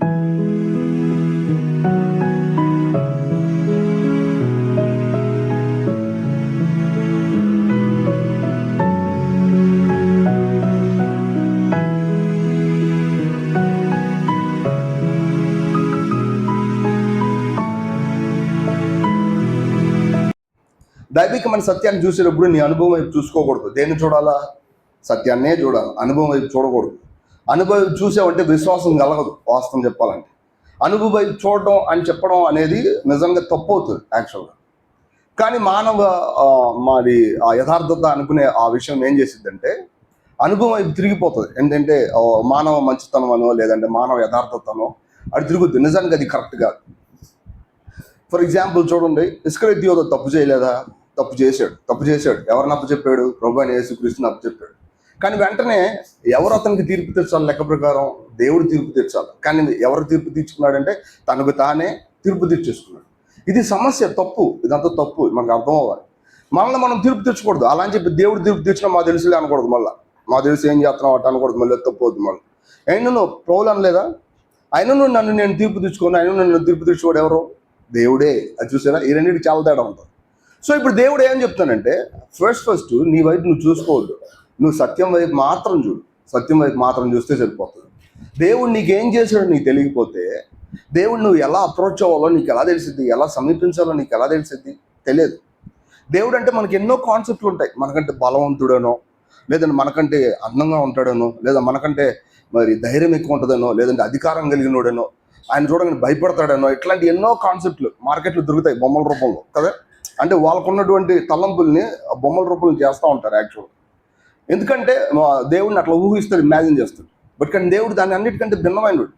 దైవికమైన సత్యాన్ని చూసేటప్పుడు నీ అనుభవం వైపు చూసుకోకూడదు. దేన్ని చూడాలా? సత్యాన్నే చూడాలి, అనుభవం వైపు చూడకూడదు. అనుభవం చూసావంటే విశ్వాసం కలగదు. వాస్తవం చెప్పాలంటే అనుభవం వైపు చూడడం అని చెప్పడం అనేది నిజంగా తప్పు అవుతుంది యాక్చువల్గా. కానీ మాది ఆ యథార్థత అనుకునే ఆ విషయం ఏం చేసిద్దంటే అనుభవం వైపు తిరిగిపోతుంది. ఏంటంటే మానవ మంచితనం అనో లేదంటే మానవ యథార్థతనో అది తిరుగుద్ది. నిజానికి అది కరెక్ట్ కాదు. ఫర్ ఎగ్జాంపుల్ చూడండి, ఇస్కరియోతు తప్పు చేయలేదా? తప్పు చేశాడు. ఎవరిని అప్పచెప్పాడు? ప్రభువైన యేసుక్రీస్తుని అప్పచెప్పాడు. కానీ వెంటనే ఎవరు అతనికి తీర్పు తీర్చాలి? లెక్క ప్రకారం దేవుడు తీర్పు తీర్చాలి. కానీ ఎవరు తీర్పు తీర్చుకున్నాడంటే తనకు తానే తీర్పు తీర్చేసుకున్నాడు. ఇది సమస్య, తప్పు. ఇదంతా తప్పు, మనకు అర్థం అవ్వాలి. మనల్ని మనం తీర్పు తీర్చకూడదు. అలా అని చెప్పి దేవుడు తీర్పు తీర్చినా మా తెలుసులే అనకూడదు. మళ్ళీ మా తెలుసు ఏం చేస్తున్నావు అట్ట అనకూడదు. మళ్ళీ తప్పు అవుతుంది. మళ్ళీ అయినా నువ్వు పౌలు అనలేదా? అయినా నన్ను నేను తీర్పు తీర్చుకోను, అయినా నన్ను తీర్పు తీర్చుకోడు ఎవరు? దేవుడే. అది చూసారా? ఈ రెండింటికి చాలా తేడా ఉంటుంది. సో ఇప్పుడు దేవుడు ఏం చెప్తానంటే ఫస్ట్ నీ వైపు నువ్వు చూసుకోవద్దు. నువ్వు సత్యం వైపు మాత్రం చూడు. సత్యం వైపు మాత్రం చూస్తే సరిపోతుంది. దేవుడు నీకేం చేశాడో నీకు తెలియకపోతే దేవుడు నువ్వు ఎలా అప్రోచ్ అవ్వాలో నీకు ఎలా తెలిసిద్ది, ఎలా సమీపించాలో నీకు ఎలా తెలిసిద్ది? తెలియదు. దేవుడు అంటే మనకి ఎన్నో కాన్సెప్ట్లు ఉంటాయి. మనకంటే బలవంతుడనో, లేదంటే మనకంటే అందంగా ఉంటాడనో, లేదా మనకంటే మరి ధైర్యం ఎక్కువ ఉంటుందనో, లేదంటే అధికారం కలిగినోడనో, ఆయన చూడగానే భయపడతాడనో, ఇట్లాంటి ఎన్నో కాన్సెప్ట్లు మార్కెట్లో దొరుకుతాయి బొమ్మల రూపంలో కదా. అంటే వాళ్ళకున్నటువంటి తలంపుల్ని బొమ్మల రూపంలో చేస్తూ ఉంటారు యాక్చువల్గా. ఎందుకంటే దేవుడిని అట్లా ఊహిస్తాడు, ఇమాజిన్ చేస్తాడు. బట్ కానీ దేవుడు దాన్ని అన్నిటికంటే భిన్నమైనడు.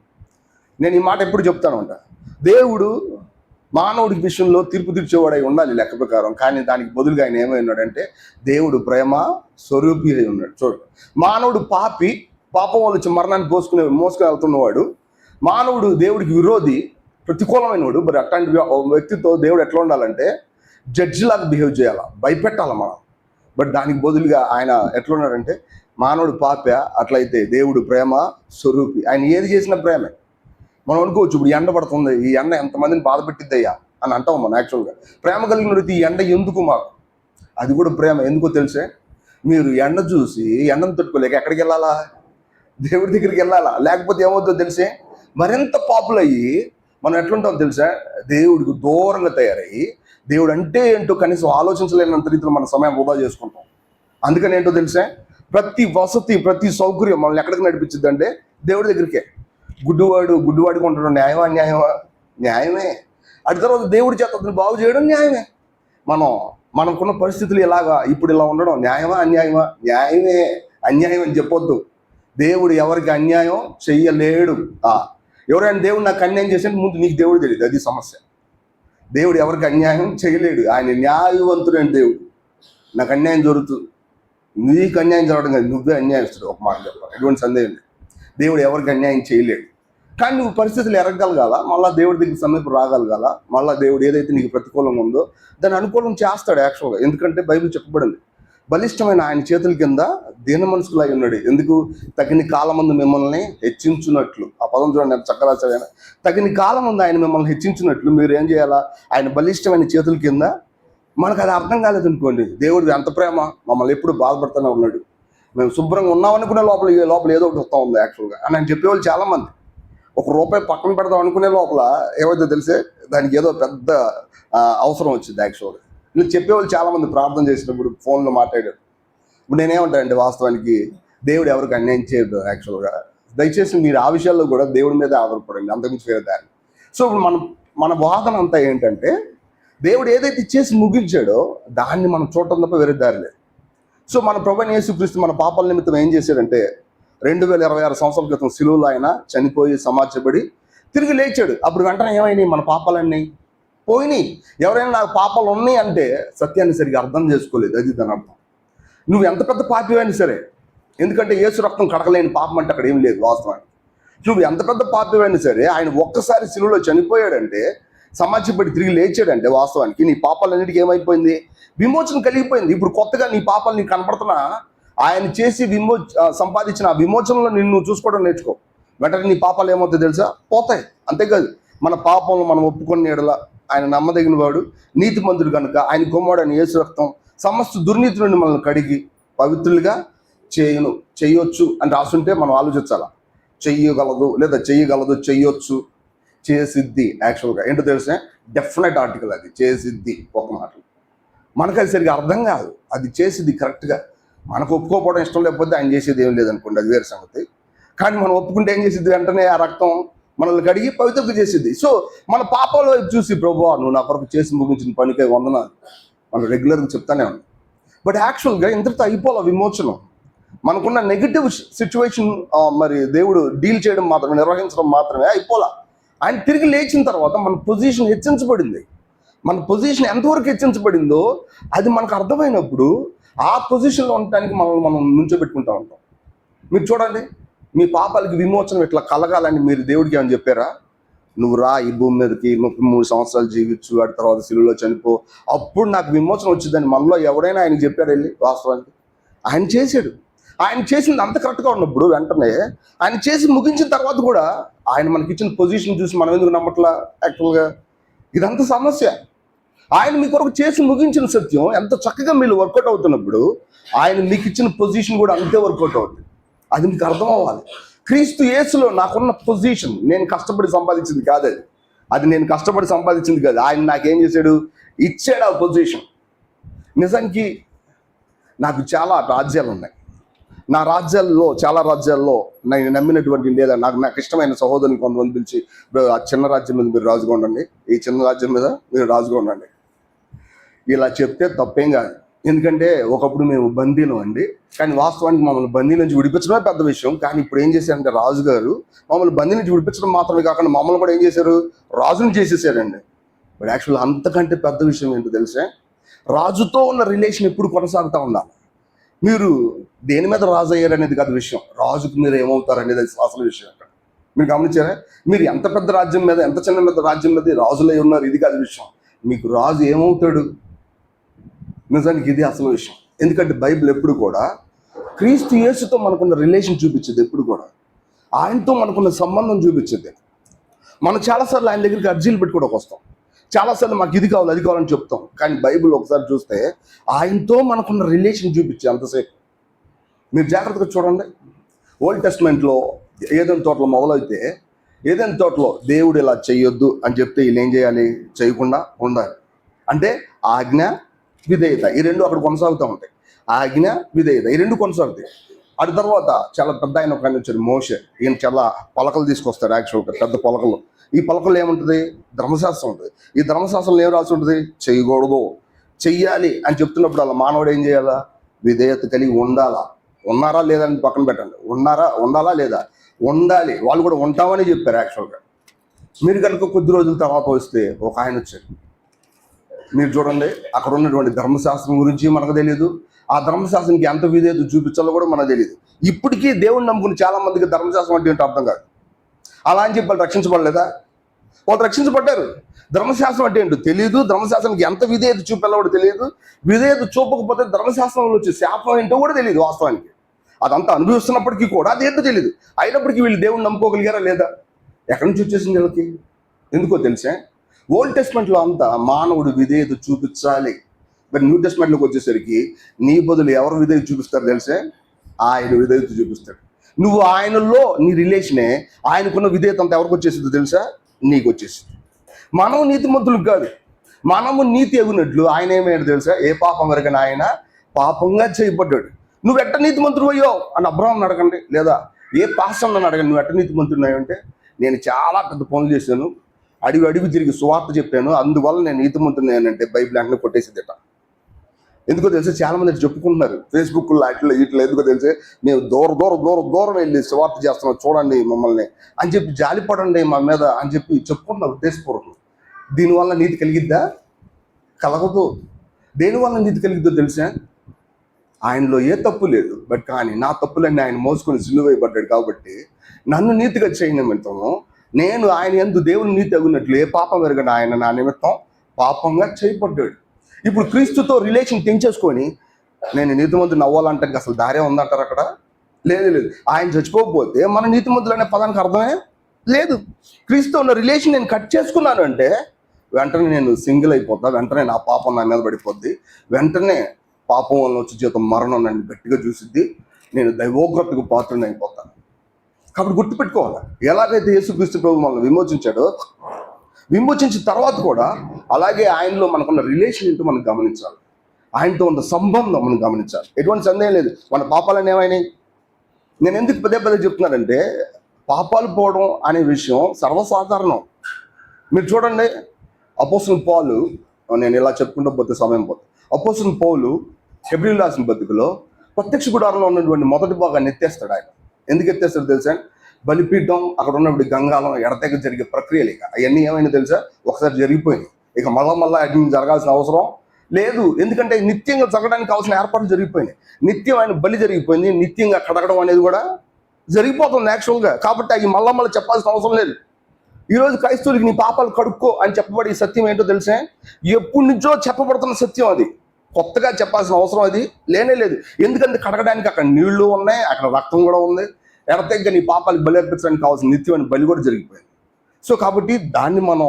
నేను ఈ మాట ఎప్పుడు చెప్తాను అంట, దేవుడు మానవుడి విషయంలో తీర్పు తీర్చేవాడై ఉండాలి లెక్క ప్రకారం. కానీ దానికి బదులుగా ఆయన ఏమై ఉన్నాడంటే దేవుడు ప్రేమ స్వరూపి అయి ఉన్నాడు. చూడండి, మానవుడు పాపం వాళ్ళు వచ్చి మరణాన్ని మోసుకుని వెళ్తున్నవాడు. మానవుడు దేవుడికి విరోధి, ప్రతికూలమైనవాడు. మరి అట్లాంటి వ్యక్తితో దేవుడు ఎట్లా ఉండాలంటే జడ్జి లాగా బిహేవ్ చేయాలా, భయపెట్టాలి మనం. బట్ దానికి బదులుగా ఆయన ఎట్లా ఉన్నాడంటే మానవుడు పాప, అట్లయితే దేవుడు ప్రేమ స్వరూపి. ఆయన ఏది చేసినా ప్రేమే. మనం అనుకోవచ్చు, ఇప్పుడు ఎండ పడుతుంది, ఈ ఎండ ఎంతమందిని బాధ పెట్టిద్దయ్యా అని అంటాం మనం. యాక్చువల్గా ప్రేమ కలిగిన ఈ ఎండ ఎందుకు మాకు? అది కూడా ప్రేమ. ఎందుకో తెలిసే, మీరు ఎండ చూసి ఎండను తట్టుకోలేక ఎక్కడికి వెళ్ళాలా? దేవుడి దగ్గరికి వెళ్ళాలా? లేకపోతే ఏమవుతుందో తెలిసే, మరింత పాపుల్ అయ్యి మనం ఎట్లుంటామో తెలుసా, దేవుడికి దూరంగా తయారయ్యి దేవుడు అంటే ఏంటో కనీసం ఆలోచించలేనంత రీతిలో మన సమయం వృధా చేసుకుంటాం. అందుకని ఏంటో తెలుసా, ప్రతి వసతి ప్రతి సౌకర్యం మనల్ని ఎక్కడికి నడిపించింది అంటే దేవుడి దగ్గరికే. గుడ్డివాడికి ఉండడం న్యాయమా? న్యాయమే. అటు తర్వాత దేవుడి చేత అతను బాగు చేయడం న్యాయమే. మనకున్న పరిస్థితులు ఇలాగా ఇప్పుడు ఇలా ఉండడం న్యాయమా? న్యాయమే. అన్యాయం అని చెప్పొద్దు. దేవుడు ఎవరికి అన్యాయం చెయ్యలేడు. ఎవరైనా దేవుడు నాకు అన్యాయం చేసినట్టు ముందు నీకు దేవుడు తెలియదు, అది సమస్య. దేవుడు ఎవరికి అన్యాయం చేయలేడు. ఆయన న్యాయవంతుడైన దేవుడు. నాకు అన్యాయం జరుగుతుంది, నీకు అన్యాయం జరగడం కాదు, నువ్వే అన్యాయస్తుడు. ఒక మాట చెప్పాలి, ఎటువంటి సందేహం లేదు. దేవుడు ఎవరికి అన్యాయం చేయలేడు. కానీ నువ్వు పరిస్థితులు ఎరగగలగాల, మళ్ళీ దేవుడి దగ్గర సమీపం రాగలగాల. మళ్ళీ దేవుడు ఏదైతే నీకు ప్రతికూలంగా ఉందో దాన్ని అనుకూలం చేస్తాడు యాక్చువల్గా. ఎందుకంటే బైబిల్ చెప్పబడింది, బలిష్టమైన ఆయన చేతుల కింద దీన మనసుకులై ఉన్నాడు. ఎందుకు? తగిన కాలమందు మిమ్మల్ని హెచ్చించున్నట్లు. ఆ పదం చూడండి, నేను చక్కగా చదివాను. తగిన కాలమందు ఆయన మిమ్మల్ని హెచ్చించినట్లు మీరు ఏం చేయాలా? ఆయన బలిష్టమైన చేతుల కింద. మనకు అది అర్థం కాలేదు అనుకోండి, దేవుడు ఎంత ప్రేమ, మమ్మల్ని ఎప్పుడు బాధపడుతూనే ఉన్నాడు, మేము శుభ్రంగా ఉన్నామనుకునే లోపల ఏదో ఒకటి వస్తూ ఉంది యాక్చువల్గా అని ఆయన చెప్పేవాళ్ళు చాలామంది. ₹1 పక్కన పెడదాం అనుకునే లోపల ఏవైతే తెలిసే దానికి ఏదో పెద్ద అవసరం వచ్చింది యాక్చువల్గా. ఇలా చెప్పేవాళ్ళు చాలామంది ప్రార్థన చేసినప్పుడు, ఫోన్లో మాట్లాడారు. ఇప్పుడు నేనేమంటానంటే వాస్తవానికి దేవుడు ఎవరికి అన్యాయం చేయదు యాక్చువల్గా. దయచేసి మీరు ఆ విషయాల్లో కూడా దేవుడి మీద ఆధారపడండి, అంతకుమించి వేరే దాన్ని. సో ఇప్పుడు మన వాదన అంతా ఏంటంటే దేవుడు ఏదైతే చేసి ముగించాడో దాన్ని మనం చూడటం తప్ప వేరే దారి లేదు. సో మన ప్రభువైన యేసుక్రీస్తు మన పాపాల నిమిత్తం ఏం చేశాడంటే 2026 సంవత్సరాల క్రితం సిలువలో ఆయన చనిపోయి సమాధించబడి తిరిగి లేచాడు. అప్పుడు వెంటనే ఏమైనాయి? మన పాపాలన్నీ పోయినాయి. ఎవరైనా నాకు పాపాలు ఉన్నాయి అంటే సత్యాన్ని సరిగ్గా అర్థం చేసుకోలేదు, అది దాని అర్థం. నువ్వు ఎంత పెద్ద పాపివైనా సరే, ఎందుకంటే యేసు రక్తం కడగలేని పాపం అంటే అక్కడ ఏం లేదు వాస్తవానికి. నువ్వు ఎంత పెద్ద పాపివైనా సరే, ఆయన ఒక్కసారి సిలువలో చనిపోయాడంటే, సమాధించబడి తిరిగి లేచాడంటే వాస్తవానికి నీ పాపాలన్నిటికీ ఏమైపోయింది? విమోచన కలిగిపోయింది. ఇప్పుడు కొత్తగా నీ పాపాలు నీకు కనపడుతున్నా ఆయన చేసి సంపాదించిన ఆ విమోచనలో నిన్ను చూసుకోవడం నేర్చుకో. వెంటనే నీ పాపాలు ఏమవుతాయి తెలుసా? పోతాయి. అంతేకాదు, మన పాపంలో మనం ఒప్పుకొని ఎడల ఆయన నమ్మదగిన వాడు, నీతిమంతుడు కనుక ఆయన కుమారుడు అని యేసు రక్తం సమస్త దుర్నీతి నుండి మనల్ని కడిగి పవిత్రులుగా చేయొచ్చు అని రాసుంటే మనం ఆలోచించాలా. చెయ్యగలదు లేదా చెయ్యగలదు, చెయ్యొచ్చు, చేసిద్ది. యాక్చువల్గా ఏంటో తెలిసే డెఫినెట్ ఆర్టికల్ అది, చేసిద్ది. ఒక మాట మనకు అది సరిగ్గా అర్థం కాదు. అది చేసిద్ది కరెక్ట్గా. మనకు ఒప్పుకోకపోవడం ఇష్టం లేకపోతే ఆయన చేసేది ఏం లేదనుకోండి, అది వేరే సంగతి. కానీ మనం ఒప్పుకుంటే ఏం చేసిద్ది? వెంటనే ఆ రక్తం మనల్ని కడిగి పవిత్రంగా చేసిద్ది. సో మన పాపాల వైపు చూసి, ప్రభువా నువ్వు నా కొరకు చేసి ముగించిన పనికే వందనాలు మనం రెగ్యులర్గా చెప్తానే ఉన్నాం. బట్ యాక్చువల్గా ఇంతటితో అయిపోలే విమోచనం. మనకున్న నెగిటివ్ సిచ్యువేషన్ మరి దేవుడు డీల్ చేయడం మాత్రమే, నిర్వహించడం మాత్రమే అయిపోలా. ఆయన తిరిగి లేచిన తర్వాత మన పొజిషన్ హెచ్చించబడింది. మన పొజిషన్ ఎంతవరకు హెచ్చించబడిందో అది మనకు అర్థమైనప్పుడు ఆ పొజిషన్లో ఉండటానికి మనం నుంచోబెట్టుకుంటూ ఉంటాం. మీరు చూడండి, మీ పాపాలకి విమోచనం ఇట్లా కలగాలని మీరు దేవుడికి ఏమని చెప్పారా? నువ్వు రా ఈ భూమి మీదకి 33 సంవత్సరాలు జీవించు, ఆ తర్వాత సిలువలో చనిపో, అప్పుడు నాకు విమోచనం వచ్చిందని మనలో ఎవరైనా ఆయనకి చెప్పారు? వెళ్ళి వాస్తవానికి ఆయన చేశాడు. ఆయన చేసింది అంత కరెక్ట్గా ఉన్నప్పుడు వెంటనే ఆయన చేసి ముగించిన తర్వాత కూడా ఆయన మనకిచ్చిన పొజిషన్ చూసి మనం ఎందుకు నమ్మట్లా? యాక్చువల్గా ఇదంతా సమస్య. ఆయన మీ కొరకు చేసి ముగించిన సత్యం ఎంత చక్కగా మీరు వర్కౌట్ అవుతున్నప్పుడు ఆయన మీకు ఇచ్చిన పొజిషన్ కూడా అంతే వర్కౌట్ అవుతుంది. అది మీకు అర్థం అవ్వాలి. క్రీస్తు యేసులో నాకున్న పొజిషన్ నేను కష్టపడి సంపాదించింది కాదు. అది నేను కష్టపడి సంపాదించింది కాదు. ఆయన నాకేం చేశాడు? ఇచ్చాడు ఆ పొజిషన్. నిజానికి నాకు చాలా రాజ్యాలు ఉన్నాయి. నా రాజ్యాల్లో చాలా రాజ్యాల్లో నేను నమ్మినటువంటి లేదా నాకు ఇష్టమైన సహోదరుని కొంతమంది పిలిచి, ఆ చిన్న రాజ్యం మీద మీరు రాజుగా ఉండండి, ఈ చిన్న రాజ్యం మీద మీరు రాజుగా ఉండండి, ఇలా చెప్తే తప్పేం కాదు. ఎందుకంటే ఒకప్పుడు మేము బందీలం అండి. కానీ వాస్తవానికి మమ్మల్ని బందీ నుంచి విడిపించడమే పెద్ద విషయం. కానీ ఇప్పుడు ఏం చేశారంటే రాజుగారు మమ్మల్ని బందీ నుంచి విడిపించడం మాత్రమే కాకుండా మమ్మల్ని కూడా ఏం చేశారు? రాజుని చేసేసారండి. బట్ యాక్చువల్ అంతకంటే పెద్ద విషయం ఏంటో తెలిసే, రాజుతో ఉన్న రిలేషన్ ఎప్పుడు కొనసాగుతూ ఉండాలి. మీరు దేని మీద రాజు అయ్యారు అనేది కాదు విషయం, రాజుకు మీరు ఏమవుతారు అనేది అది అసలు విషయం. అక్కడ మీరు గమనించారా? మీరు ఎంత పెద్ద రాజ్యం మీద, ఎంత చిన్న పెద్ద రాజ్యం మీద రాజులై ఉన్నారు, ఇది కాదు విషయం. మీకు రాజు ఏమవుతాడు? నిజానికి ఇది అసలు విషయం. ఎందుకంటే బైబిల్ ఎప్పుడు కూడా క్రీస్తు యేసుతో మనకున్న రిలేషన్ చూపించేది, ఎప్పుడు కూడా ఆయనతో మనకున్న సంబంధం చూపించేది. మనం చాలాసార్లు ఆయన దగ్గరికి అర్జీలు పెట్టుకోవడానికి వస్తాం, చాలాసార్లు మాకు ఇది కావాలి అది కావాలని చెప్తాం. కానీ బైబిల్ ఒకసారి చూస్తే ఆయనతో మనకున్న రిలేషన్ చూపించే అంతసేపు. మీరు జాగ్రత్తగా చూడండి. ఓల్డ్ టెస్ట్మెంట్లో ఏదైనా తోటలో మొదలైతే, ఏదైనా తోటలో దేవుడు ఇలా చేయొద్దు అని చెప్తే వీళ్ళు ఏం చేయాలి? చేయకుండా ఉండాలి. అంటే ఆజ్ఞ విధేయత, ఈ రెండు అక్కడ కొనసాగుతూ ఉంటాయి. ఆజ్ఞ విధేయత ఈ రెండు కొనసాగుతాయి. అటు తర్వాత చాలా పెద్ద ఆయన ఒక ఆయన వచ్చాడు, మోషే. ఈయన చాలా పలకలు తీసుకొస్తాడు. యాక్చువల్గా పెద్ద పలకలు. ఈ పలకలు ఏముంటుంది? ధర్మశాస్త్రం ఉంటుంది. ఈ ధర్మశాస్త్రంలో ఏం రాసి ఉంటుంది? చేయకూడదు, చెయ్యాలి అని చెప్తున్నప్పుడు అలా మానవుడు ఏం చేయాలా? విధేయత కలిగి ఉండాలా. ఉన్నారా లేదా అని పక్కన పెట్టండి. ఉండాలా లేదా? ఉండాలి. వాళ్ళు కూడా ఉంటామని చెప్పారు. యాక్చువల్గా మీరు కనుక కొద్ది రోజుల తర్వాత వస్తే ఒక ఆయన వచ్చారు. మీరు చూడండి, అక్కడ ఉన్నటువంటి ధర్మశాస్త్రం గురించి మనకు తెలియదు, ఆ ధర్మశాస్త్రానికి ఎంత విధేయత చూపించాలో కూడా మనకు తెలియదు. ఇప్పటికీ దేవుడిని నమ్ముకుని చాలా మందికి ధర్మశాస్త్రం అంటే ఏంటో అర్థం కాదు. అలా అని చెప్పి వాళ్ళు రక్షించబడలేదా? వాళ్ళు రక్షించబడ్డారు. ధర్మశాస్త్రం అంటే ఏంటో తెలియదు, ధర్మశాస్త్రానికి ఎంత విధేయత చూపాలో కూడా తెలియదు. విధేయత చూపకపోతే ధర్మశాస్త్రంలో వచ్చే శాపం ఏంటో కూడా తెలియదు. వాస్తవానికి అదంతా అనుభవిస్తున్నప్పటికీ కూడా అదేంటో తెలియదు. అయినప్పటికీ వీళ్ళు దేవుడిని నమ్ముకోగలిగారా లేదా? ఎక్కడి నుంచి వచ్చేసింది వీళ్ళకి? ఎందుకో తెలిసే, ఓల్డ్ టెస్ట్మెంట్లో అంతా మానవుడు విధేయత చూపించాలి. మరి న్యూ టెస్ట్మెంట్లోకి వచ్చేసరికి నీ బదులు ఎవరు విధేయత చూపిస్తారు తెలిసే? ఆయన విధేయత చూపిస్తాడు. నువ్వు ఆయనలో నీ రిలేషనే, ఆయనకున్న విధేయత అంతా ఎవరికి వచ్చేసిందో తెలుసా? నీకు వచ్చేసింది. మనము నీతిమంతులకు కాదు, మనము నీతి ఎగునట్లు ఆయన ఏమైనా తెలుసా? ఏ పాపం వరకని ఆయన పాపంగా చేయబడ్డాడు. నువ్వు ఎట్ట నీతిమంతుడు అయ్యో అని అబ్రహాంని అడగండి, లేదా ఏ పాస్టర్ని నన్ను అడగండి, నువ్వు ఎట్ట నీతిమంతుడు అంటే, నేను చాలా పెద్ద పనులు చేశాను, అడుగు తిరిగి సువార్త చెప్పాను, అందువల్ల నేను నీతిమంతుడు అంటే బైబిల్ వెంటనే కొట్టేసిద్దట. ఎందుకో తెలిసి చాలా మంది చెప్పుకుంటున్నారు ఫేస్బుక్లో ఇట్లా ఎందుకో తెలిసి, మేము దూరం వెళ్ళి సువార్త చేస్తున్నాం చూడండి మమ్మల్ని అని చెప్పి, జాలిపడండి మా మీద అని చెప్పి చెప్పుకుంటున్నారు ఉద్దేశపూర్వకం. దీనివల్ల నీతి కలిగిద్దా? కలగదు. దేనివల్ల నీతి కలిగిద్దో తెలిసా? ఆయనలో ఏ తప్పు లేదు, బట్ కానీ నా తప్పులన్నీ ఆయన మోసుకొని సిలువైపడ్డాడు కాబట్టి నన్ను నీతిగా చేయని నిమిత్తము నేను ఆయన యందు దేవుని నీతి అగునట్లు ఏ పాపం ఎరగని ఆయన నా నిమిత్తం పాపంగా చేయబడ్డాడు. ఇప్పుడు క్రీస్తుతో రిలేషన్ తెంచేసుకొని నేను నీతిమంతుని అవ్వాలంటే అసలు దారే ఉందంటారు అక్కడ? లేదు లేదు. ఆయన చచ్చిపోకపోతే మన నీతిమంతులు అనే పదానికి అర్థమే లేదు. క్రీస్తు ఉన్న రిలేషన్ నేను కట్ చేసుకున్నాను అంటే వెంటనే నేను సింగిల్ అయిపోతా, వెంటనే నా పాపం నా మీద పడిపోద్ది, వెంటనే పాపం వల్ల వచ్చి జీవితం మరణం నన్ను గట్టిగా చూసిద్ది, నేను దైవోగ్రతకు పాత్రని అయిపోతాను. కాబట్టి గుర్తుపెట్టుకోవాలి, ఎలాగైతే యేసుక్రీస్తు ప్రభు మనల్ని విమోచించాడో, విమోచించిన తర్వాత కూడా అలాగే ఆయనలో మనకున్న రిలేషన్ ఏంటో మనం గమనించాలి, ఆయనతో ఉన్న సంబంధం మనం గమనించాలి. ఎటువంటి సందేహం లేదు, మన పాపాలను ఏమైనాయి. నేను ఎందుకు పదే పదే చెప్తున్నానంటే, పాపాలు పోవడం అనే విషయం సర్వసాధారణం. మీరు చూడండి, అపోస్తలుడైన పౌలు, నేను ఇలా చెప్పుకుంటూ పోతే సమయం పోతే, అపోస్తలుడైన పౌలు హెబ్రీయులకు రాసిన పత్రికలో ప్రత్యక్ష గుడారంలో ఉన్నటువంటి మొదటి భాగాన్ని ఎత్తేస్తాడు. ఆయన ఎందుకు ఎత్తేస్తాడు తెలుసా? బలిపీఠం, అక్కడ ఉన్నప్పుడు గంగాలం, ఎడతెగ జరిగే ప్రక్రియలు ఇక అవన్నీ ఏమైనా తెలుసా? ఒకసారి జరిగిపోయినాయి, ఇక మళ్ళా అగ్ని జరగాల్సిన అవసరం లేదు. ఎందుకంటే నిత్యంగా జరగడానికి కావాల్సిన ఏర్పాట్లు జరిగిపోయినాయి, నిత్యం ఆయన బలి జరిగిపోయింది, నిత్యంగా కడగడం అనేది కూడా జరిగిపోతుంది యాక్చువల్గా. కాబట్టి అవి మళ్ళా చెప్పాల్సిన అవసరం లేదు. ఈరోజు క్రైస్తవులకి నీ పాపాలు కడుక్కో అని చెప్పబడి ఈ సత్యం ఏంటో తెలిసే? ఎప్పటి నుంచో చెప్పబడుతున్న సత్యం అది, కొత్తగా చెప్పాల్సిన అవసరం అది లేనే లేదు. ఎందుకంటే కడగడానికి అక్కడ నీళ్లు ఉన్నాయి, అక్కడ రక్తం కూడా ఉంది, ఎడతెగ్గ నీ పాపాలకు బలి అర్పించడానికి కావాల్సిన నిత్యమైన బలి కూడా జరిగిపోయింది. సో కాబట్టి దాన్ని మనం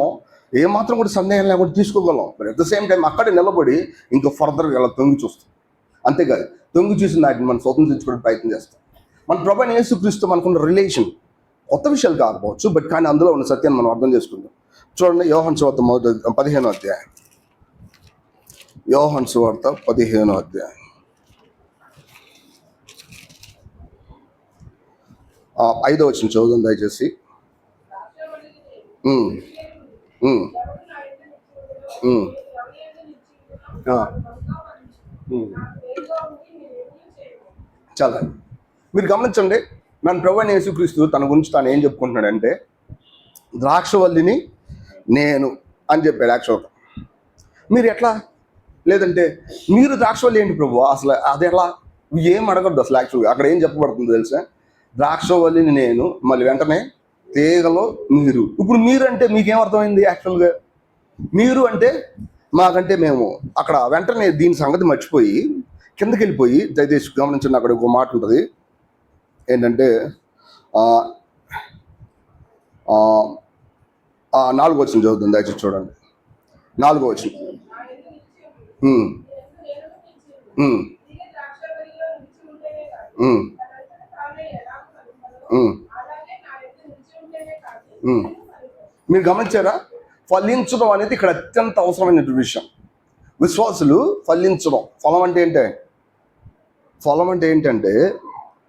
ఏమాత్రం కూడా సందేహం లేకుండా తీసుకోగలం. But at the same time అక్కడే నిలబడి ఇంకా ఫర్దర్గా ఇలా తొంగి చూస్తాం. అంతేకాదు, తొంగి చూసిన వాటిని మనం స్వతంత్రించుకోవడానికి ప్రయత్నం చేస్తాం. మన ప్రభువైన యేసుక్రీస్తు మనకున్న రిలేషన్ కొత్త విషయాలు కాకపోవచ్చు, బట్ కానీ అందులో ఉన్న సత్యాన్ని మనం అర్థం చేసుకుందాం. చూడండి, యోహాను సువార్త 15వ అధ్యాయం, యోహాను సువార్త 15వ అధ్యాయం 5వ వచనం చదువుదాం దయచేసి. చాలా మీరు గమనించండి, మన ప్రభువైన యేసుక్రీస్తు తన గురించి తాను ఏం చెప్పుకుంటున్నాడంటే, ద్రాక్షవల్లిని నేను అని చెప్పాడు యాక్చువల్గా. మీరు ఎట్లా? లేదంటే మీరు ద్రాక్షవల్లి ఏంటి ప్రభు, అసలు అది ఎలా? ఏం అడగద్దు అసలు. యాక్చువల్గా అక్కడ ఏం చెప్పబడుతుంది తెలుసా? ద్రాక్షవల్లిని నేను, మళ్ళీ వెంటనే తీగలో మీరు. ఇప్పుడు మీరు అంటే మీకేం అర్థమైంది? యాక్చువల్గా మీరు అంటే మాకంటే మేము అక్కడ వెంటనే దీని సంగతి మర్చిపోయి కిందకి వెళ్ళిపోయి, దయచేసి గమనించండి, అక్కడ ఒక మాట ఉంటుంది ఏంటంటే 4వ వచనం చదువుతుంది, దయచేసి చూడండి. 4వ వచనం, మీరు గమనించారా? ఫలించడం అనేది ఇక్కడ అత్యంత అవసరమైన విషయం. విశ్వాసులు ఫలించడం. ఫలం అంటే ఏంటంటే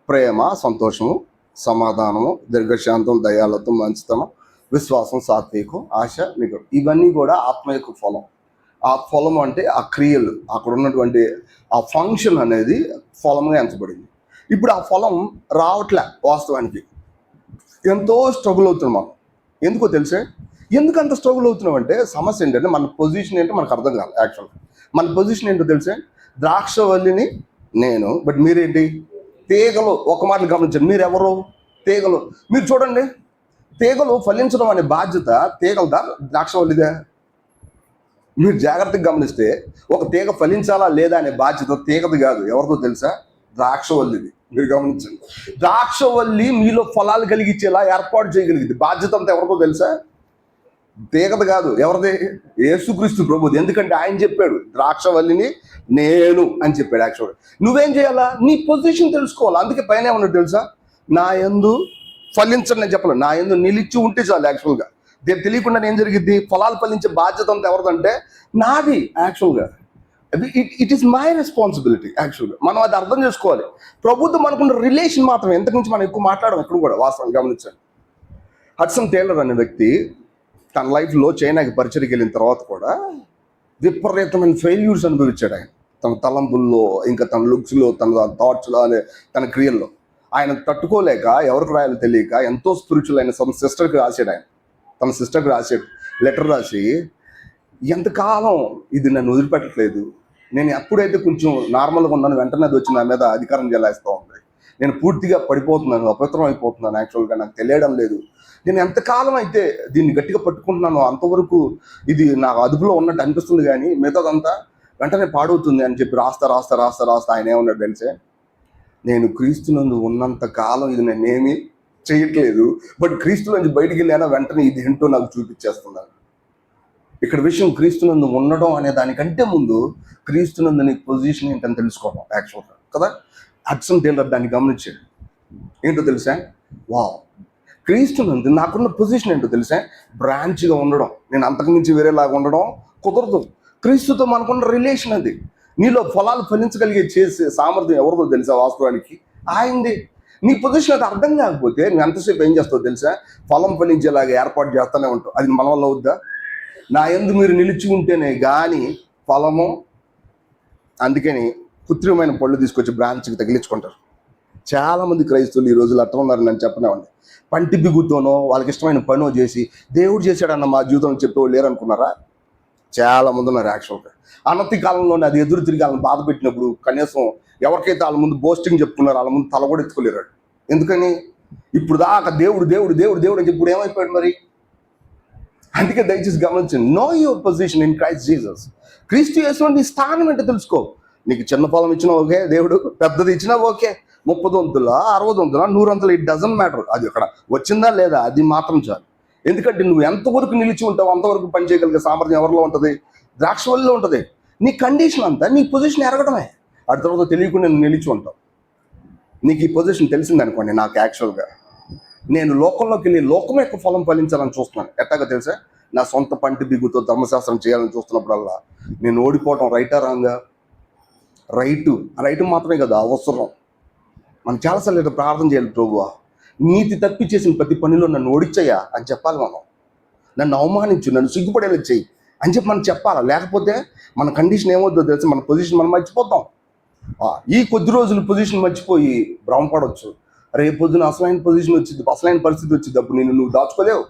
ప్రేమ, సంతోషము, సమాధానము, దీర్ఘశాంతం, దయాలత్వం, మంచితనం, విశ్వాసం, సాత్వికం, ఆశ, నిగ్రహం, ఇవన్నీ కూడా ఆత్మ యొక్క ఫలం. ఆ ఫలం అంటే ఆ క్రియలు, అక్కడ ఉన్నటువంటి ఆ ఫంక్షన్ అనేది ఫలంగా ఎంచబడింది. ఇప్పుడు ఆ ఫలం రావట్లే. వాస్తవానికి ఎంతో స్ట్రగుల్ అవుతున్నాం మనం. ఎందుకో తెలిసే? ఎందుకు అంత స్ట్రగుల్ అవుతున్నాం అంటే, సమస్య ఏంటంటే మన పొజిషన్ ఏంటో మనకు అర్థం కాదు. యాక్చువల్గా మన పొజిషన్ ఏంటో తెలిసే? ద్రాక్షవల్లిని నేను, బట్ మీరేంటి? తీగలు. ఒక మాటలు గమనించండి, మీరెవరు? తీగలు. మీరు చూడండి, తీగలు ఫలించడం అనే బాధ్యత తీగలదా ద్రాక్షవల్లిదా? మీరు జాగ్రత్తగా గమనిస్తే ఒక తీగ ఫలించాలా లేదా అనే బాధ్యత తీగది కాదు. ఎవరితో తెలుసా? ద్రాక్షవల్లిది. మీరు గమనించండి, ద్రాక్షవల్లి మీలో ఫలాలు కలిగించేలా ఏర్పాటు చేయగలిగింది. బాధ్యత అంతా ఎవరితో తెలుసా? తీగది కాదు. ఎవరిది? యేసుక్రీస్తు ప్రభుది. ఎందుకంటే ఆయన చెప్పాడు, ద్రాక్షవల్లిని నేను అని చెప్పాడు. యాక్చువల్గా నువ్వేం చేయాలా? నీ పొజిషన్ తెలుసుకోవాలి. అందుకే పైన ఏమన్నాడు తెలుసా? నా యందు ఫలించండి నేను చెప్పలేదు, నా యందు నిలిచి ఉంటే చాలు. యాక్చువల్గా దీనికి తెలియకుండా ఏం జరిగింది? ఫలాలు ఫలించే బాధ్యత అంతా ఎవరిదంటే నాది. యాక్చువల్గా ఇట్ ఈస్ మై రెస్పాన్సిబిలిటీ. యాక్చువల్గా మనం అది అర్థం చేసుకోవాలి. ప్రభుత్వం మనకున్న రిలేషన్ మాత్రం, ఎంతకు మించి మనం ఎక్కువ మాట్లాడడం ఎక్కడ కూడా. వాస్తవం గమనించండి, హడ్సన్ టేలర్ అనే వ్యక్తి తన లైఫ్లో చైనాకి పరిచయకి వెళ్ళిన తర్వాత కూడా విపరీతమైన ఫెయిల్యూర్స్ అనుభవించాడు. ఆయన తన తలంపుల్లో, ఇంకా తన లుక్స్లో, తన థాట్స్లో, అనే తన క్రియల్లో ఆయన తట్టుకోలేక, ఎవరికి రాయాలో తెలియక ఎంతో స్పిరిచువల్ అయిన సమ్ సిస్టర్కి రాశాడు. ఆయన తన సిస్టర్కి రాశాడు లెటర్ రాసి, ఎంతకాలం ఇది నన్ను వదిలిపెట్టట్లేదు, నేను ఎప్పుడైతే కొంచెం నార్మల్గా ఉన్నాను వెంటనే అది వచ్చి నా మీద అధికారం చెలాయిస్తూ ఉంది, నేను పూర్తిగా పడిపోతున్నాను, అపవిత్రం అయిపోతున్నాను, యాక్చువల్గా నాకు తెలియడం లేదు, నేను ఎంతకాలం అయితే దీన్ని గట్టిగా పట్టుకుంటున్నానో అంతవరకు ఇది నాకు అదుపులో ఉన్నట్టు అనిపిస్తుంది, కానీ మిగతాదంతా వెంటనే పాడవుతుంది అని చెప్పి రాస్తా ఆయన ఏమన్నాడు తెలిసే? నేను క్రీస్తునందు ఉన్నంత కాలం ఇది నేనేమి చేయట్లేదు, బట్ క్రీస్తు నుంచి బయటికి వెళ్ళానా వెంటనే ఇది ఏంటో నాకు చూపించేస్తున్నాను. ఇక్కడ విషయం క్రీస్తునందు ఉండడం అనే దానికంటే ముందు క్రీస్తునందు నీ పొజిషన్ ఏంటని తెలుసుకోవడం యాక్చువల్గా కదా. హడ్సన్ టేలర్ దాన్ని గమనించాడు. ఏంటో తెలుసా? వావ్, క్రీస్తునందు నాకున్న పొజిషన్ ఏంటో తెలుసా? బ్రాంచ్గా ఉండడం. నేను అంతకుమించి వేరేలాగా ఉండడం కుదరదు. క్రీస్తుతో మనకున్న రిలేషన్ అది. నీలో ఫలాలు ఫలించగలిగే చేసే సామర్థ్యం ఎవరిదో తెలుసా? వాస్తవానికి ఆయనది. నీ పొజిషన్ అది అర్థం కాకపోతే నువ్వు ఎంతసేపు ఏం చేస్తావు తెలుసా? ఫలం ఫలించేలాగా ఏర్పాటు చేస్తూనే ఉంటావు. అది మన వల్ల అవుద్దా? నా యందు మీరు నిలిచి ఉంటేనే కానీ ఫలము. అందుకని కృత్రిమైన పళ్ళు తీసుకొచ్చి బ్రాంచ్కి తగిలించుకుంటారు. చాలామంది క్రైస్తవులు ఈ రోజులు అట్లా ఉన్నారు. నేను చెప్పనేవాడిని, పంటి బిగుతోనో వాళ్ళకి ఇష్టమైన పనో చేసి దేవుడు చేశాడన్న మా జీవితంలో చెప్పేవాళ్ళు లేరనుకున్నారా? చాలామంది ఉన్నారు యాక్చువల్గా. అనతి కాలంలోనే అది ఎదురు తిరిగి వాళ్ళని బాధ పెట్టినప్పుడు కనీసం ఎవరికైతే వాళ్ళ ముందు బోస్టింగ్ చెప్తున్నారో వాళ్ళ ముందు తల కూడా ఎత్తుకోలేరు. ఎందుకని? ఇప్పుడు దాకా దేవుడు దేవుడు దేవుడు దేవుడు అని చెప్పి ఇప్పుడు ఏమైపోయాడు మరి? అందుకే దయచేసి గమనించండి, know your position in Christ Jesus. క్రీస్తు యేసులో నీ స్థానం ఏంటో తెలుసుకో. నీకు చిన్న పొలం ఇచ్చినా ఓకే, దేవుడు పెద్దది ఇచ్చినా ఓకే, 30 వంతుల 60 వంతుల 100 వంతుల, ఇట్ డజంట్ మ్యాటర్. అది అక్కడ వచ్చిందా లేదా అది మాత్రం చాలు. ఎందుకంటే నువ్వు ఎంతవరకు నిలిచి ఉంటావు అంతవరకు పని చేయగలిగే సామర్థ్యం ఎవరిలో ఉంటుంది? ద్రాక్షవల్లిలో ఉంటుంది. నీ కండిషన్ అంతా నీ పొజిషన్ ఎరగడమే. ఆ తర్వాత తెలియకుండా నువ్వు నిలిచి ఉంటావు. నీకు ఈ పొజిషన్ తెలిసిందనుకోండి, నాకు యాక్చువల్గా నేను లోకంలోకి వెళ్ళి లోకం యొక్క ఫలం ఫలించాలని చూస్తున్నాను. ఎట్టాగా తెలుసా? నా సొంత పంటి బిగుతో ధర్మశాస్త్రం చేయాలని చూస్తున్నప్పుడల్లా నేను ఓడిపోవటం రైటా రాంగా? రైటు మాత్రమే కదా అవసరం. మనం చాలాసార్లు ఏదో ప్రార్థన చేయాలి, ప్రభువా నీతి తప్పి చేసిన ప్రతి పనిలో నన్ను ఓడిచ్చయ్యా అని చెప్పాలి. నన్ను అవమానించు, నన్ను సిగ్గుపడేలా చెయ్యి అని చెప్పి మనం చెప్పాలి. లేకపోతే మన కండిషన్ ఏమవుద్దో తెలిసి మన పొజిషన్ మనం మర్చిపోతాం. ఈ కొద్ది రోజులు పొజిషన్ మర్చిపోయి భ్రమపడవచ్చు. రేపు పొద్దున అసలైన పొజిషన్ వచ్చింది, అసలైన పరిస్థితి వచ్చింది. అప్పుడు నువ్వు దాచుకోలేవు.